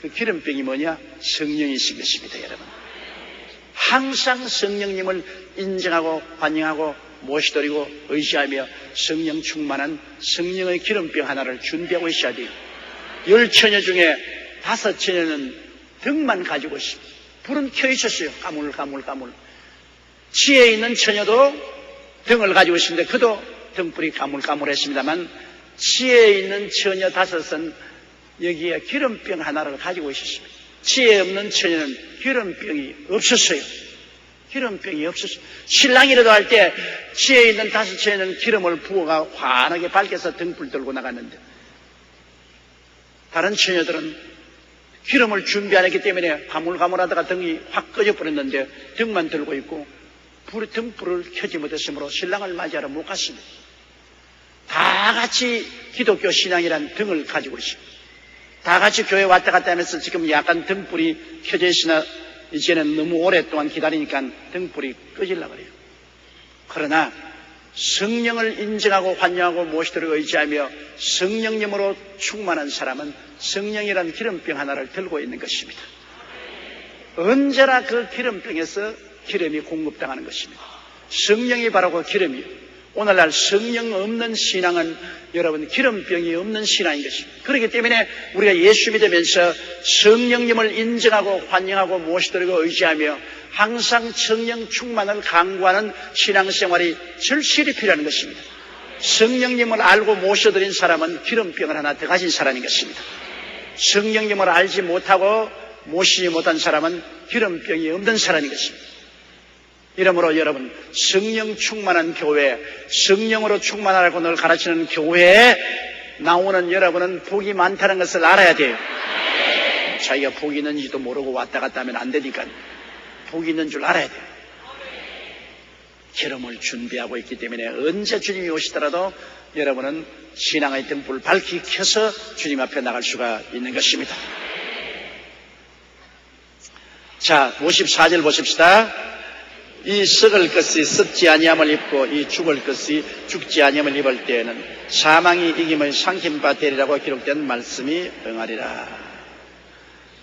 그 기름병이 뭐냐? 성령이신 것입니다, 여러분. 항상 성령님을 인정하고 환영하고 모시드리고 의지하며 성령 충만한 성령의 기름병 하나를 준비하고 있어야 돼요. 10처녀 중에 5처녀는 등만 가지고 있습니다. 불은 켜 있었어요. 가물가물. 지혜 있는 처녀도 등을 가지고 있습니다. 그도 등불이 가물가물했습니다만 지혜 있는 처녀 5은 여기에 기름병 하나를 가지고 있었습니다. 지혜 없는 처녀는 기름병이 없었어요. 기름병이 없었어요. 신랑이라도 할 때 지혜 있는 5처녀는 기름을 부어가 환하게 밝혀서 등불 들고 나갔는데 다른 처녀들은 기름을 준비 안 했기 때문에 가물가물하다가 등이 확 꺼져버렸는데 등만 들고 있고 등불을 켜지 못했으므로 신랑을 맞이하러 못 갔습니다. 다 같이 기독교 신앙이란 등을 가지고 있습니다. 다 같이 교회 왔다 갔다 하면서 지금 약간 등불이 켜져 있으나 이제는 너무 오랫동안 기다리니까 등불이 꺼지려고 그래요. 그러나 성령을 인정하고 환영하고 모시도록 의지하며 성령님으로 충만한 사람은 성령이란 기름병 하나를 들고 있는 것입니다. 언제나 그 기름병에서 기름이 공급당하는 것입니다. 성령이 바로 그 기름이에요. 오늘날 성령 없는 신앙은 여러분 기름병이 없는 신앙인 것입니다. 그렇기 때문에 우리가 예수 믿으면서 성령님을 인정하고 환영하고 모시도록 의지하며 항상 성령 충만을 강구하는 신앙생활이 절실히 필요한 것입니다. 성령님을 알고 모셔드린 사람은 기름병을 하나 더 가진 사람인 것입니다. 성령님을 알지 못하고 모시지 못한 사람은 기름병이 없는 사람인 것입니다. 이러므로 여러분 성령 충만한 교회, 성령으로 충만하라고 늘 가르치는 교회에 나오는 여러분은 복이 많다는 것을 알아야 돼요. 자기가 복이 있는지도 모르고 왔다 갔다 하면 안 되니까 복이 있는 줄 알아야 돼요. 기름을 준비하고 있기 때문에 언제 주님이 오시더라도 여러분은 신앙의 등불을 밝히 켜서 주님 앞에 나갈 수가 있는 것입니다. 자, 54절 보십시다. 이 썩을 것이 썩지 아니함을 입고 이 죽을 것이 죽지 아니함을 입을 때에는 사망이 이김을 삼킴바 되리라고 기록된 말씀이 응하리라.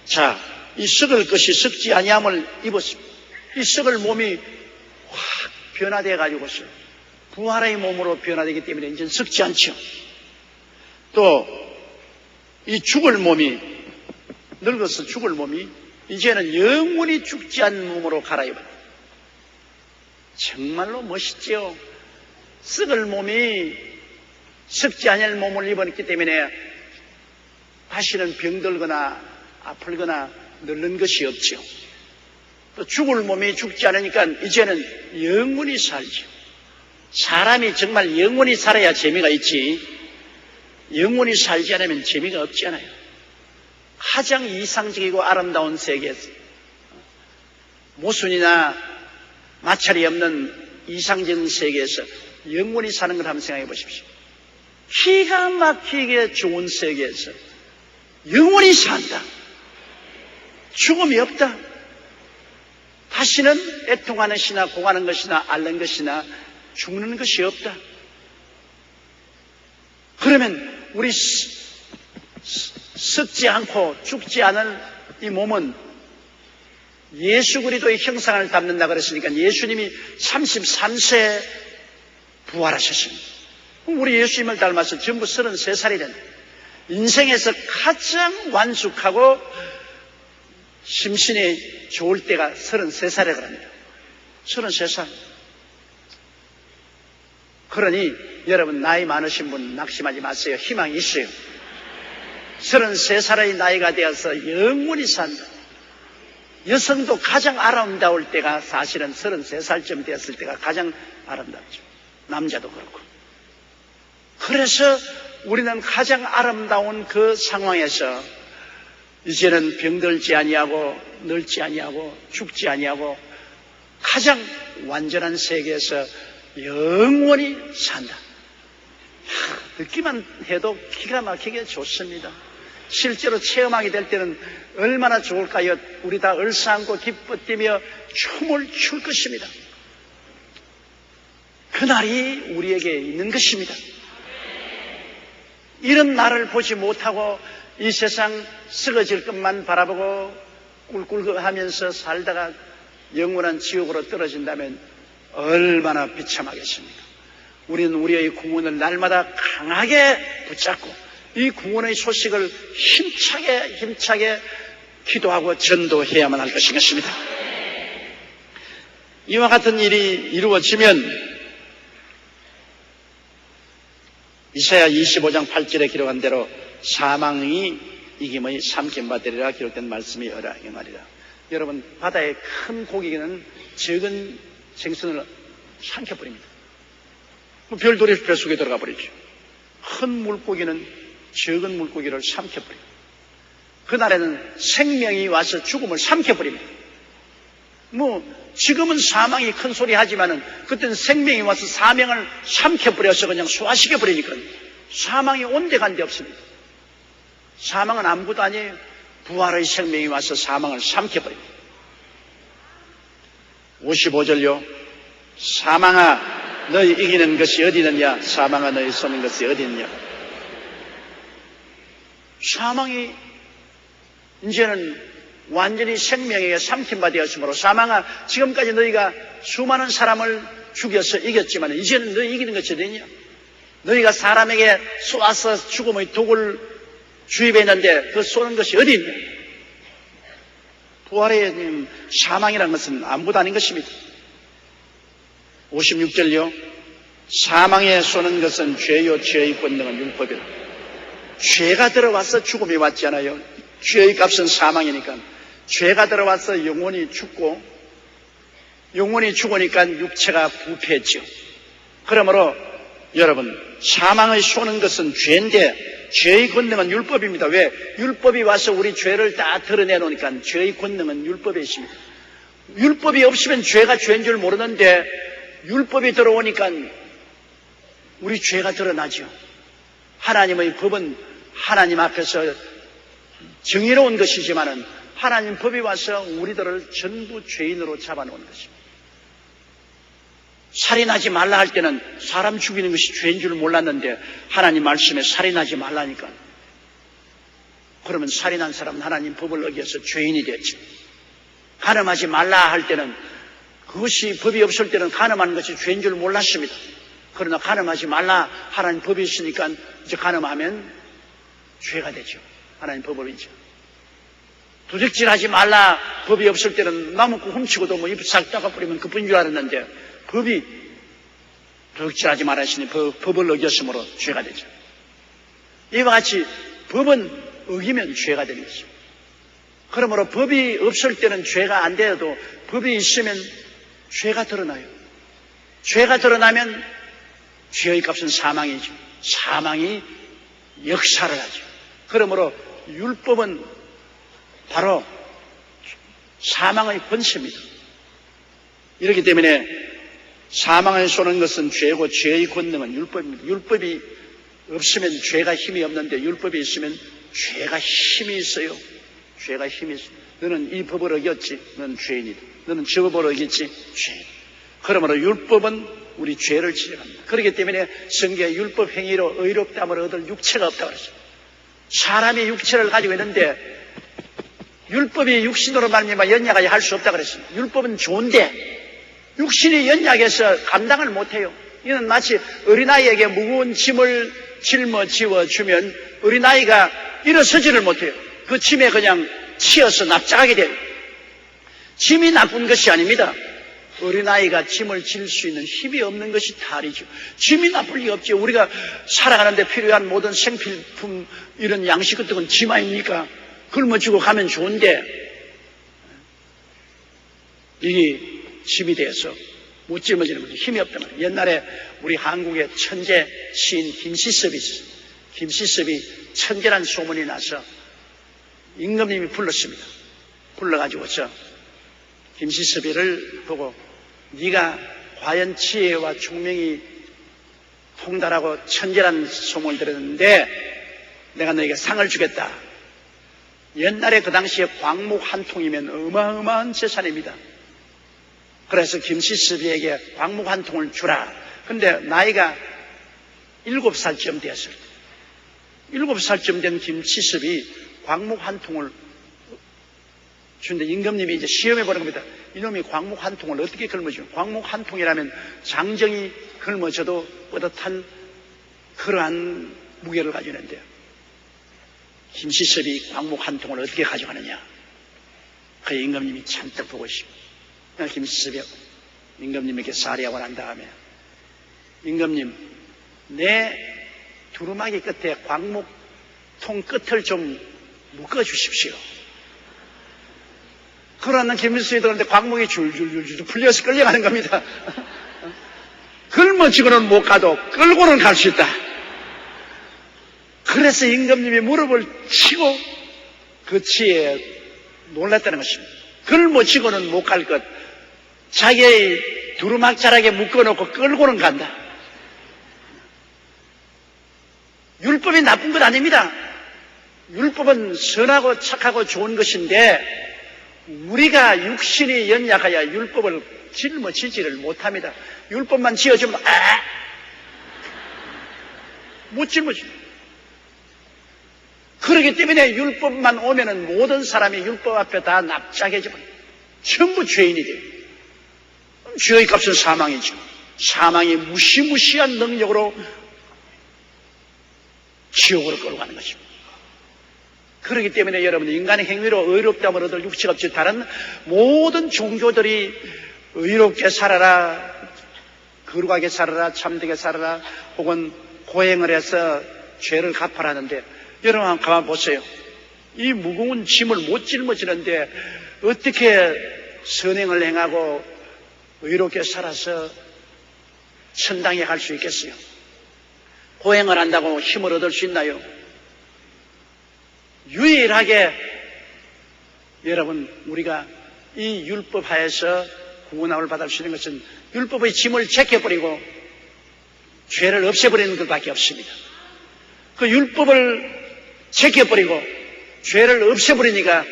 자, 이 썩을 것이 썩지 아니함을 입었습니다. 이 썩을 몸이 확 변화되어 가지고 있어요. 부활의 몸으로 변화되기 때문에 이제 썩지 않죠. 또 이 죽을 몸이 늙어서 죽을 몸이 이제는 영원히 죽지 않는 몸으로 갈아입어요. 정말로 멋있죠. 썩을 몸이 썩지 않을 몸을 입었기 때문에 다시는 병들거나 아플거나 늙는 것이 없죠. 또 죽을 몸이 죽지 않으니까 이제는 영원히 살죠. 사람이 정말 영원히 살아야 재미가 있지, 영원히 살지 않으면 재미가 없지 않아요. 가장 이상적이고 아름다운 세계에서 모순이나 마찰이 없는 이상적인 세계에서 영원히 사는 걸 한번 생각해 보십시오. 기가 막히게 좋은 세계에서 영원히 산다. 죽음이 없다. 다시는 애통하는 것이나 고가는 것이나 앓는 것이나 죽는 것이 없다. 그러면 우리 썩지 않고 죽지 않은 이 몸은 예수 그리스도의 형상을 담는다 그랬으니까 예수님이 33세에 부활하셨습니다. 우리 예수님을 닮아서 전부 33살이랬는데 인생에서 가장 완숙하고 심신이 좋을 때가 33살에 그럽니다. 33살. 그러니 여러분 나이 많으신 분 낙심하지 마세요. 희망이 있어요. 33살의 나이가 되어서 영원히 산다. 여성도 가장 아름다울 때가 사실은 33살쯤 되었을 때가 가장 아름답죠. 남자도 그렇고. 그래서 우리는 가장 아름다운 그 상황에서 이제는 병들지 아니하고 늙지 아니하고 죽지 아니하고 가장 완전한 세계에서 영원히 산다. 듣기만 해도 기가 막히게 좋습니다. 실제로 체험하게 될 때는 얼마나 좋을까요? 우리 다 얼싸안고 기뻐 뛰며 춤을 출 것입니다. 그날이 우리에게 있는 것입니다. 이런 날을 보지 못하고 이 세상 썩어질 것만 바라보고 꿀꿀하면서 살다가 영원한 지옥으로 떨어진다면 얼마나 비참하겠습니까? 우리는 우리의 구원을 날마다 강하게 붙잡고 이 구원의 소식을 힘차게 기도하고 전도해야만 할 것이겠습니다. 이와 같은 일이 이루어지면 이사야 25장 8절에 기록한 대로 사망이 이김의 삼킴바 되리라 기록된 말씀이 어라 이 말이라. 여러분, 바다의 큰 고기는 적은 생선을 삼켜버립니다. 별돌이 배 속에 들어가 버리죠. 큰 물고기는 적은 물고기를 삼켜버립니다. 그날에는 생명이 와서 죽음을 삼켜버립니다. 지금은 사망이 큰 소리 하지만은 그때는 생명이 와서 사명을 삼켜버려서 그냥 소화시켜버리니까 사망이 온데간데 없습니다. 사망은 아무것도 아니에요. 부활의 생명이 와서 사망을 삼켜버립니다. 55절요. 사망아 너희 이기는 것이 어디 있느냐? 사망아 너희 쏘는 것이 어디 있느냐? 사망이 이제는 완전히 생명에게 삼킴바 되었으므로 사망아 지금까지 너희가 수많은 사람을 죽여서 이겼지만 이제는 너희 이기는 것이 어디냐? 너희가 사람에게 쏘아서 죽음의 독을 주입했는데 그 쏘는 것이 어디 있냐? 부활의 사망이라는 것은 아무것도 아닌 것입니다. 56절요. 사망에 쏘는 것은 죄요 죄의 권능은 율법이라. 죄가 들어와서 죽음이 왔지 않아요. 죄의 값은 사망이니까. 죄가 들어와서 영혼이 죽고 영혼이 죽으니까 육체가 부패했죠. 그러므로 여러분, 사망의 쏘는 것은 죄인데 죄의 권능은 율법입니다. 왜? 율법이 와서 우리 죄를 다 드러내놓으니까 죄의 권능은 율법에 있습니다. 율법이 없으면 죄가 죄인 줄 모르는데 율법이 들어오니까 우리 죄가 드러나죠. 하나님의 법은 하나님 앞에서 정의로운 것이지만은 하나님 법이 와서 우리들을 전부 죄인으로 잡아놓은 것입니다. 살인하지 말라 할 때는 사람 죽이는 것이 죄인 줄 몰랐는데 하나님 말씀에 살인하지 말라니까. 그러면 살인한 사람은 하나님 법을 어겨서 죄인이 됐죠. 간음하지 말라 할 때는 그것이 법이 없을 때는 간음하는 것이 죄인 줄 몰랐습니다. 그러나 간음하지 말라 하나님 법이 있으니까 이제 간음하면 죄가 되죠. 하나님 법을 이제. 도적질하지 말라 법이 없을 때는 나무고 훔치고도 입 싹 닦아버리면 그뿐인 줄 알았는데 법이 도적질하지 말라 하시니 법을 어겼으므로 죄가 되죠. 이와 같이 법은 어기면 죄가 되는 것입니다. 그러므로 법이 없을 때는 죄가 안 되어도 법이 있으면 죄가 드러나요. 죄가 드러나면 죄의 값은 사망이죠. 사망이 역사를 하죠. 그러므로 율법은 바로 사망의 권세입니다. 이렇기 때문에 사망을 쏘는 것은 죄고 죄의 권능은 율법입니다. 율법이 없으면 죄가 힘이 없는데 율법이 있으면 죄가 힘이 있어요. 죄가 힘이 있어. 너는 이 법을 어겼지. 너는 죄인이다. 너는 저 법을 어겼지. 죄인. 그러므로 율법은 우리 죄를 지적합니다. 그렇기 때문에 성경에 율법 행위로 의롭다함을 얻을 육체가 없다고 그랬어요. 사람이 육체를 가지고 있는데 율법이 육신으로 말미암아 연약하게 할 수 없다고 그랬습니다. 율법은 좋은데 육신이 연약해서 감당을 못해요. 이는 마치 어린아이에게 무거운 짐을 짊어지워 주면 어린아이가 일어서지를 못해요. 그 짐에 그냥 치여서 납작하게 돼요. 짐이 나쁜 것이 아닙니다. 어린아이가 짐을 질 수 있는 힘이 없는 것이 탈이죠. 짐이 나쁠 리가 없죠. 우리가 살아가는데 필요한 모든 생필품 이런 양식 같은 건 짐 아닙니까? 굶어지고 가면 좋은데 이게 짐이 돼서 못 짊어지는 거죠. 힘이 없단 말이에요. 옛날에 우리 한국의 천재 시인 김시섭이 있어요. 김시섭이 천재란 소문이 나서 임금님이 불렀습니다. 불러가지고서 김시섭이를 보고 네가 과연 지혜와 총명이 통달하고 천재란 소문을 들었는데 내가 너에게 상을 주겠다. 옛날에 그 당시에 광목 한 통이면 어마어마한 재산입니다. 그래서 김시섭이에게 광목 한 통을 주라. 근데 나이가 7살쯤 되었을 때 7살쯤 된 김시섭이 광목 한 통을 주는데 임금님이 이제 시험해 보는 겁니다. 이놈이 광목 한 통을 어떻게 걸머쥐고, 광목 한 통이라면 장정이 걸머져도 뿌듯한 그러한 무게를 가지고 있는데요. 김시섭이 광목 한 통을 어떻게 가져가느냐. 그 임금님이 잔뜩 보고 있습니다. 김시섭이 임금님에게 사리하고 난 다음에, 임금님, 내 두루마기 끝에 광목통 끝을 좀 묶어 주십시오. 그러는 김시섭이 들었는데 광목이 줄줄줄줄 풀려서 끌려가는 겁니다. 걸머지고는 못 가도 끌고는 갈 수 있다. 그래서 임금님이 무릎을 치고 그 치에 놀랐다는 것입니다. 걸머지고는 못 갈 것, 자기의 두루막자락에 묶어놓고 끌고는 간다. 율법이 나쁜 것 아닙니다. 율법은 선하고 착하고 좋은 것인데 우리가 육신이 연약하여 율법을 짊어지지를 못합니다. 율법만 지어주면 못 짊어집니다. 그렇기 때문에 율법만 오면은 모든 사람이 율법 앞에 다 납작해지면 전부 죄인이 돼요. 죄의 값은 사망이죠. 사망이 무시무시한 능력으로 지옥으로 끌고 가는 것입니다. 그렇기 때문에 여러분, 인간의 행위로 의롭다함을 얻을 육체가 없지 다른 모든 종교들이 의롭게 살아라, 거룩하게 살아라, 참되게 살아라, 혹은 고행을 해서 죄를 갚아라는데, 여러분 한번 가만 보세요. 이 무거운 짐을 못 짊어지는데 어떻게 선행을 행하고 의롭게 살아서 천당에 갈 수 있겠어요? 고행을 한다고 힘을 얻을 수 있나요? 유일하게 여러분, 우리가 이 율법 하에서 구원함을 받을 수 있는 것은 율법의 짐을 제껴버리고 죄를 없애버리는 것밖에 없습니다. 그 율법을 제껴버리고 죄를 없애버리니까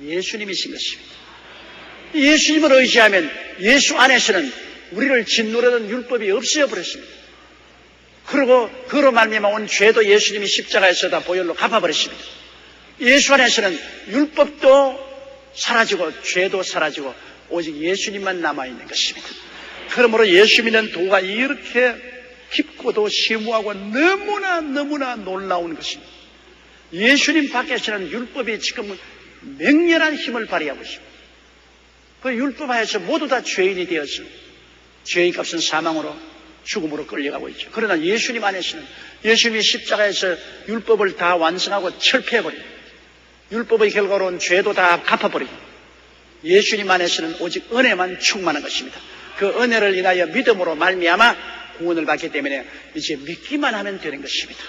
예수님이신 것입니다. 예수님을 의지하면 예수 안에서는 우리를 짓누르는 율법이 없어져버렸습니다. 그리고 그로 말미암아 온 죄도 예수님이 십자가에서 다 보혈로 갚아버렸습니다. 예수 안에서는 율법도 사라지고 죄도 사라지고 오직 예수님만 남아있는 것입니다. 그러므로 예수 믿는 도가 이렇게 깊고도 심오하고 너무나 놀라운 것입니다. 예수님 밖에서는 율법이 지금 맹렬한 힘을 발휘하고 있습니다. 그 율법 하에서 모두 다 죄인이 되어서 죄의 값은 사망으로 죽음으로 끌려가고 있죠. 그러나 예수님 안에서는 예수님이 십자가에서 율법을 다 완성하고 철폐해버리고 율법의 결과로 온 죄도 다 갚아버리고 예수님 안에서는 오직 은혜만 충만한 것입니다. 그 은혜를 인하여 믿음으로 말미암아 구원을 받기 때문에 이제 믿기만 하면 되는 것입니다.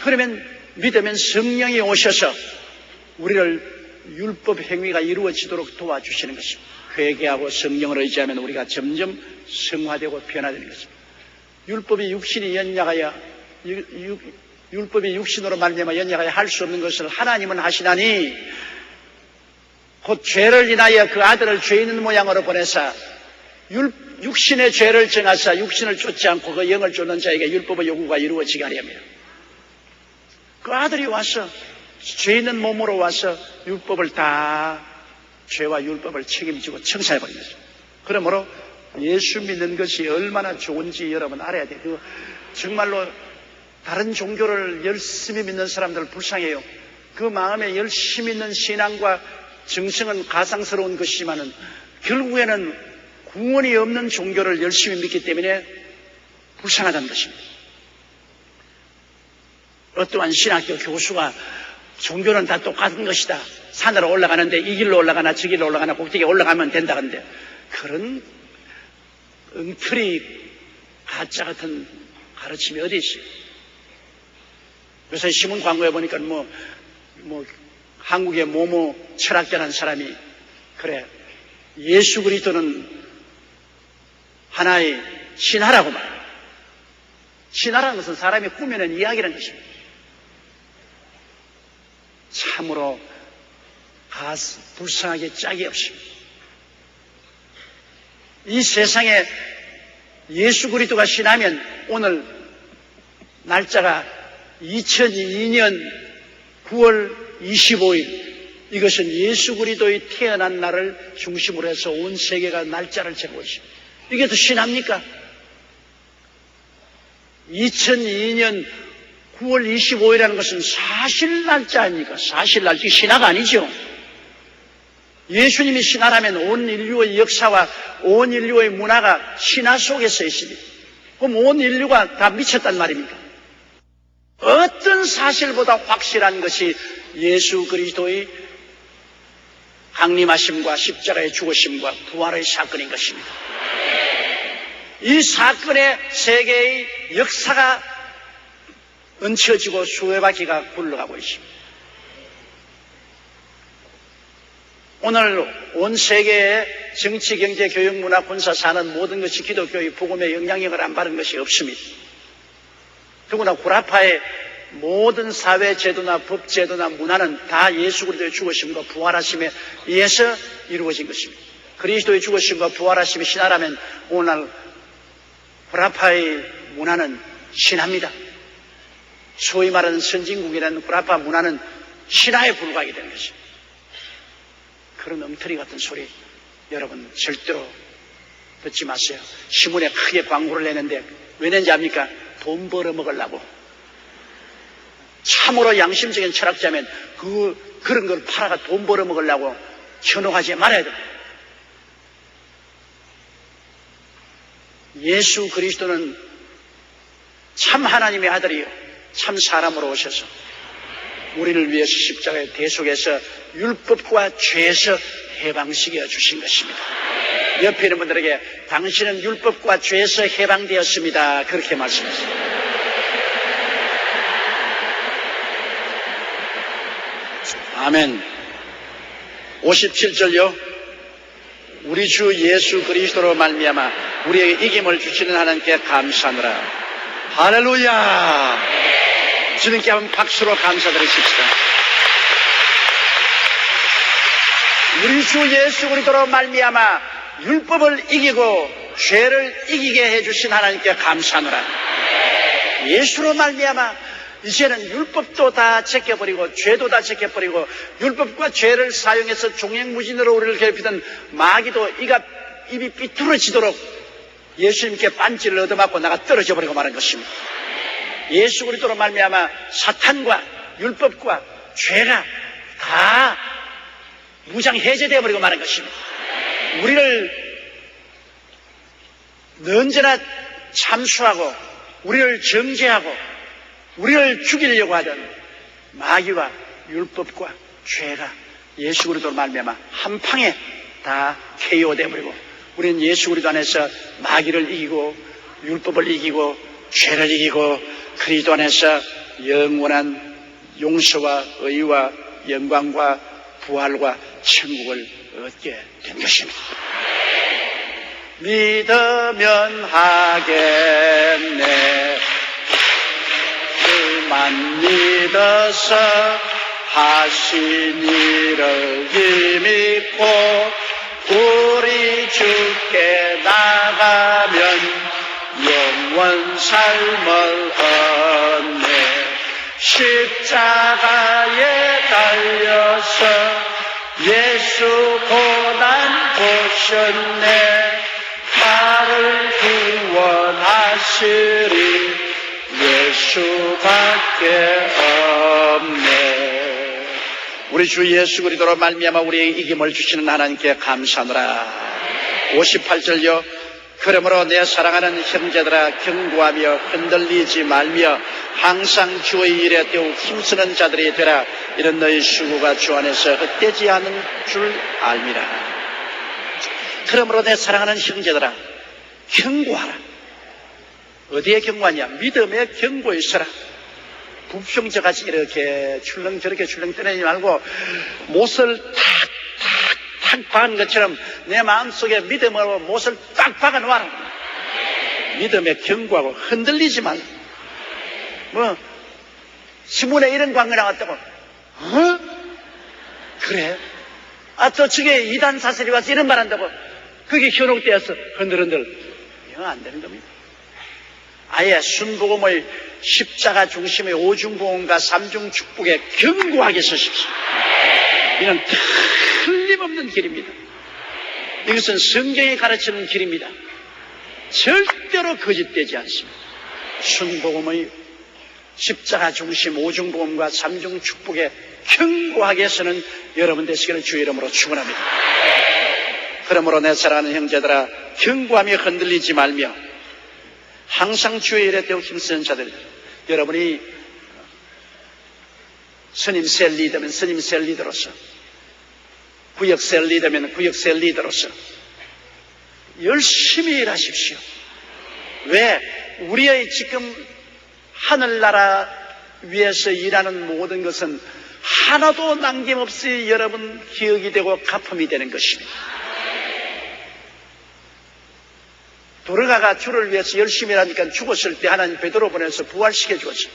그러면 믿으면 성령이 오셔서 우리를 율법 행위가 이루어지도록 도와주시는 것입니다. 회개하고 성령을 의지하면 우리가 점점 성화되고 변화되는 것입니다. 율법이 육신이 연약하여 율법이 육신으로 말미암아 연약하여 할 수 없는 것을 하나님은 하시나니 곧 죄를 인하여 그 아들을 죄 있는 모양으로 보내사 육신의 죄를 정하사 육신을 쫓지 않고 그 영을 쫓는 자에게 율법의 요구가 이루어지게 하려며 그 아들이 와서 죄 있는 몸으로 와서 율법을 다 죄와 율법을 책임지고 청사해버린 거죠. 그러므로 예수 믿는 것이 얼마나 좋은지 여러분 알아야 돼요. 정말로 다른 종교를 열심히 믿는 사람들 불쌍해요. 그 마음에 열심히 있는 신앙과 정성은 가상스러운 것이지만은 결국에는 구원이 없는 종교를 열심히 믿기 때문에 불쌍하다는 것입니다. 어떠한 신학교 교수가 종교는 다 똑같은 것이다. 산으로 올라가는데 이 길로 올라가나 저 길로 올라가나 꼭대기에 올라가면 된다는데 그런 엉터리 가짜 같은 가르침이 어디 있어요? 요새 신문 광고에 보니까 한국의 모모 철학자라는 사람이 그래 예수 그리스도는 하나의 신하라고 말해요. 신하라는 것은 사람이 꾸며낸 이야기라는 것입니다. 참으로 불쌍하게 짝이 없습니다. 이 세상에 예수 그리스도가 신하면 오늘 날짜가 2002년 9월 25일 이것은 예수 그리스도의 태어난 날을 중심으로 해서 온 세계가 날짜를 재고 있습니다. 이게 더 신합니까? 2002년 9월 25일이라는 것은 사실 날짜 아닙니까? 사실 날짜, 신화가 아니죠. 예수님이 신화라면 온 인류의 역사와 온 인류의 문화가 신화 속에서 있습니다. 그럼 온 인류가 다 미쳤단 말입니까? 어떤 사실보다 확실한 것이 예수 그리스도의 강림하심과 십자가의 죽으심과 부활의 사건인 것입니다. 이 사건에 세계의 역사가 얹혀지고 수레바퀴가 굴러가고 있습니다. 오늘 온 세계의 정치, 경제, 교육, 문화, 군사, 산업 모든 것이 기독교의 복음의 영향력을 안 받은 것이 없습니다. 더구나 구라파의 모든 사회 제도나 법 제도나 문화는 다 예수 그리스도의 죽으심과 부활하심에 의해서 이루어진 것입니다. 그리스도의 죽으심과 부활하심이 신화라면 오늘날 구라파의 문화는 신화입니다. 소위 말하는 선진국이라는 구라파 문화는 신화에 불과하게 되는 것입니다. 그런 엉터리 같은 소리 여러분 절대로 듣지 마세요. 신문에 크게 광고를 내는데 왜 낸지 압니까? 돈 벌어먹으려고. 참으로 양심적인 철학자면 그런 걸 팔아가 돈 벌어먹으려고 현혹하지 말아야 됩니다. 예수 그리스도는 참 하나님의 아들이요 참 사람으로 오셔서 우리를 위해서 십자가의 대속에서 율법과 죄에서 해방시켜 주신 것입니다. 옆에 있는 분들에게 당신은 율법과 죄에서 해방되었습니다. 그렇게 말씀하십니다. 아멘. 57절요. 우리 주 예수 그리스도로 말미암아 우리에게 이김을 주시는 하나님께 감사하노라. 할렐루야. 주님께 한번 박수로 감사드리십시다. 우리 주 예수 그리스도로 말미암아 율법을 이기고 죄를 이기게 해주신 하나님께 감사하노라. 예수로 말미암아 이제는 율법도 다 제껴버리고 죄도 다 제껴버리고 율법과 죄를 사용해서 종횡무진으로 우리를 괴롭히던 마귀도 입이 삐뚤어지도록 예수님께 반지를 얻어맞고 나가 떨어져 버리고 말한 것입니다. 예수 그리스도로 말미암아 사탄과 율법과 죄가 다 무장 해제되어 버리고 말한 것입니다. 우리를 언제나 참수하고 우리를 정죄하고 우리를 죽이려고 하던 마귀와 율법과 죄가 예수 그리스도로 말미암아 한 방에 다 KO되어 버리고 우리는 예수 그리스도 안에서 마귀를 이기고 율법을 이기고 죄를 이기고 그리스도 안에서 영원한 용서와 의와 영광과 부활과 천국을 얻게 된 것입니다. 믿으면 하겠네. 그만 믿어서 하신 일을 힘입고 우리 주께 나가면 영원 삶을 얻네. 십자가에 달려서 예수 고난 보셨네. 나를 구원하시리 예수밖에 없네. 우리 주 예수 그리스도로 말미암아 우리에게 이김을 주시는 하나님께 감사하노라. 58절요. 그러므로 내 사랑하는 형제들아 경고하며 흔들리지 말며 항상 주의 일에 더욱 힘쓰는 자들이 되라. 이런 너희 수고가 주 안에서 헛되지 않은 줄 알미라. 그러므로 내 사랑하는 형제들아 경고하라. 어디에 경고하냐? 믿음에 경고에 있어라. 부평저같이 이렇게 출렁 저렇게 출렁 떠내지 말고 못을 탁 박은 것처럼 내 마음속에 믿음으로 못을 딱 박아 놓아라. 믿음에 경고하고 흔들리지 말라. 신문에 이런 광고 나왔다고. 그래? 또 저게 이단 사슬이 와서 이런 말 한다고. 그게 현혹되어서 흔들흔들. 이거 안 되는 겁니다. 아예 순복음의 십자가 중심의 오중복음과 삼중축복에 견고하게 서십시오. 이는 틀림없는 길입니다. 이것은 성경이 가르치는 길입니다. 절대로 거짓되지 않습니다. 순복음의 십자가 중심 오중복음과 삼중 축복에 견고하게 서는 여러분 되시기를 주의 이름으로 축원합니다. 그러므로 내 사랑하는 형제들아, 견고하며 흔들리지 말며 항상 주의 일에 더욱 힘쓰는 자들, 여러분이 스님 셀 리더면 스님 셀 리더로서, 구역 셀 리더면 구역 셀 리더로서 열심히 일하십시오. 왜? 우리의 지금 하늘나라 위에서 일하는 모든 것은 하나도 남김없이 여러분 기억이 되고 가품이 되는 것입니다. 도르가가 주를 위해서 열심히 일하니까 죽었을 때 하나님 베드로 보내서 부활시켜 주었어요.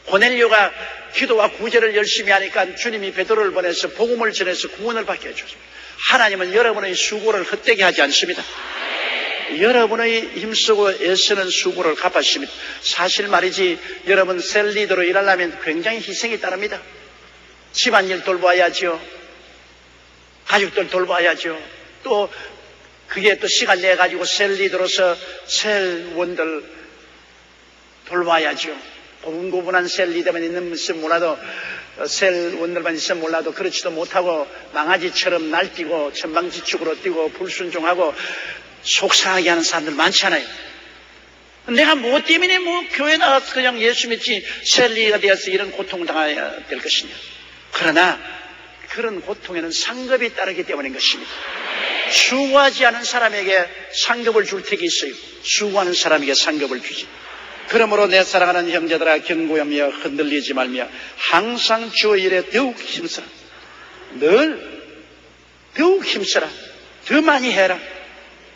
고넬료가 기도와 구제를 열심히 하니까 주님이 베드로를 보내서 복음을 전해서 구원을 받게 해주셨습니다. 하나님은 여러분의 수고를 헛되게 하지 않습니다. 여러분의 힘쓰고 애쓰는 수고를 갚아주십니다. 사실 말이지, 여러분 셀리더로 일하려면 굉장히 희생이 따릅니다. 집안일 돌봐야죠. 가족들 돌봐야죠. 또 그게 또 시간 내가지고 셀리더로서 셀원들 돌봐야죠. 고분고분한 셀리더만 있으면 몰라도, 셀원들만 있으면 몰라도 그렇지도 못하고 망아지처럼 날뛰고 천방지축으로 뛰고 불순종하고 속상하게 하는 사람들 많지 않아요. 내가 뭐 때문에 교회 나가서 그냥 예수 믿지 셀리가 되어서 이런 고통을 당해야 될 것이냐. 그러나 그런 고통에는 상급이 따르기 때문인 것입니다. 수고하지 않은 사람에게 상급을 줄 택이 있어요. 수고하는 사람에게 상급을 주지. 그러므로 내 사랑하는 형제들아, 견고하며 흔들리지 말며 항상 주의 일에 더욱 힘써라. 늘 더욱 힘써라. 더 많이 해라.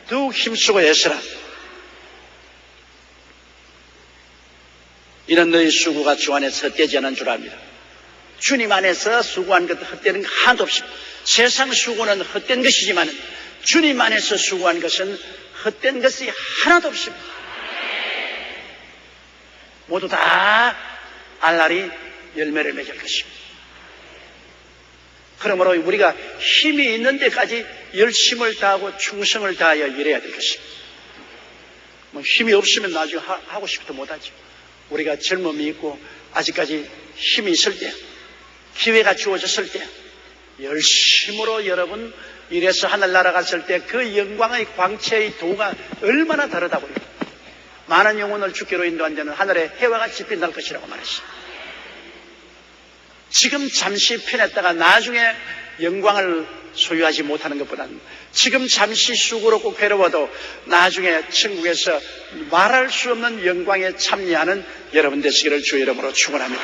더욱 힘쓰고 애쓰라. 이런 너희 수고가 주 안에서 헛되지 않은 줄 압니다. 주님 안에서 수고한 것 헛되는 거 하나도 없습니다. 세상 수고는 헛된 것이지만 주님 안에서 수고한 것은 헛된 것이 하나도 없습니다. 모두 다 알날이 열매를 맺을 것입니다. 그러므로 우리가 힘이 있는 데까지 열심을 다하고 충성을 다하여 일해야 될 것입니다. 힘이 없으면 나중에 하고 싶어도 못하죠. 우리가 젊음이 있고 아직까지 힘이 있을 때, 기회가 주어졌을 때 열심으로 여러분 일해서 하늘나라 갔을 때 그 영광의 광채의 도가 얼마나 다르다고요. 많은 영혼을 주께로 인도한 자는 하늘에 해와 같이 빛날 것이라고 말했어요. 지금 잠시 편했다가 나중에 영광을 소유하지 못하는 것보다는 지금 잠시 수고롭고 괴로워도 나중에 천국에서 말할 수 없는 영광에 참여하는 여러분 되시기를 주의 이름으로 축원합니다.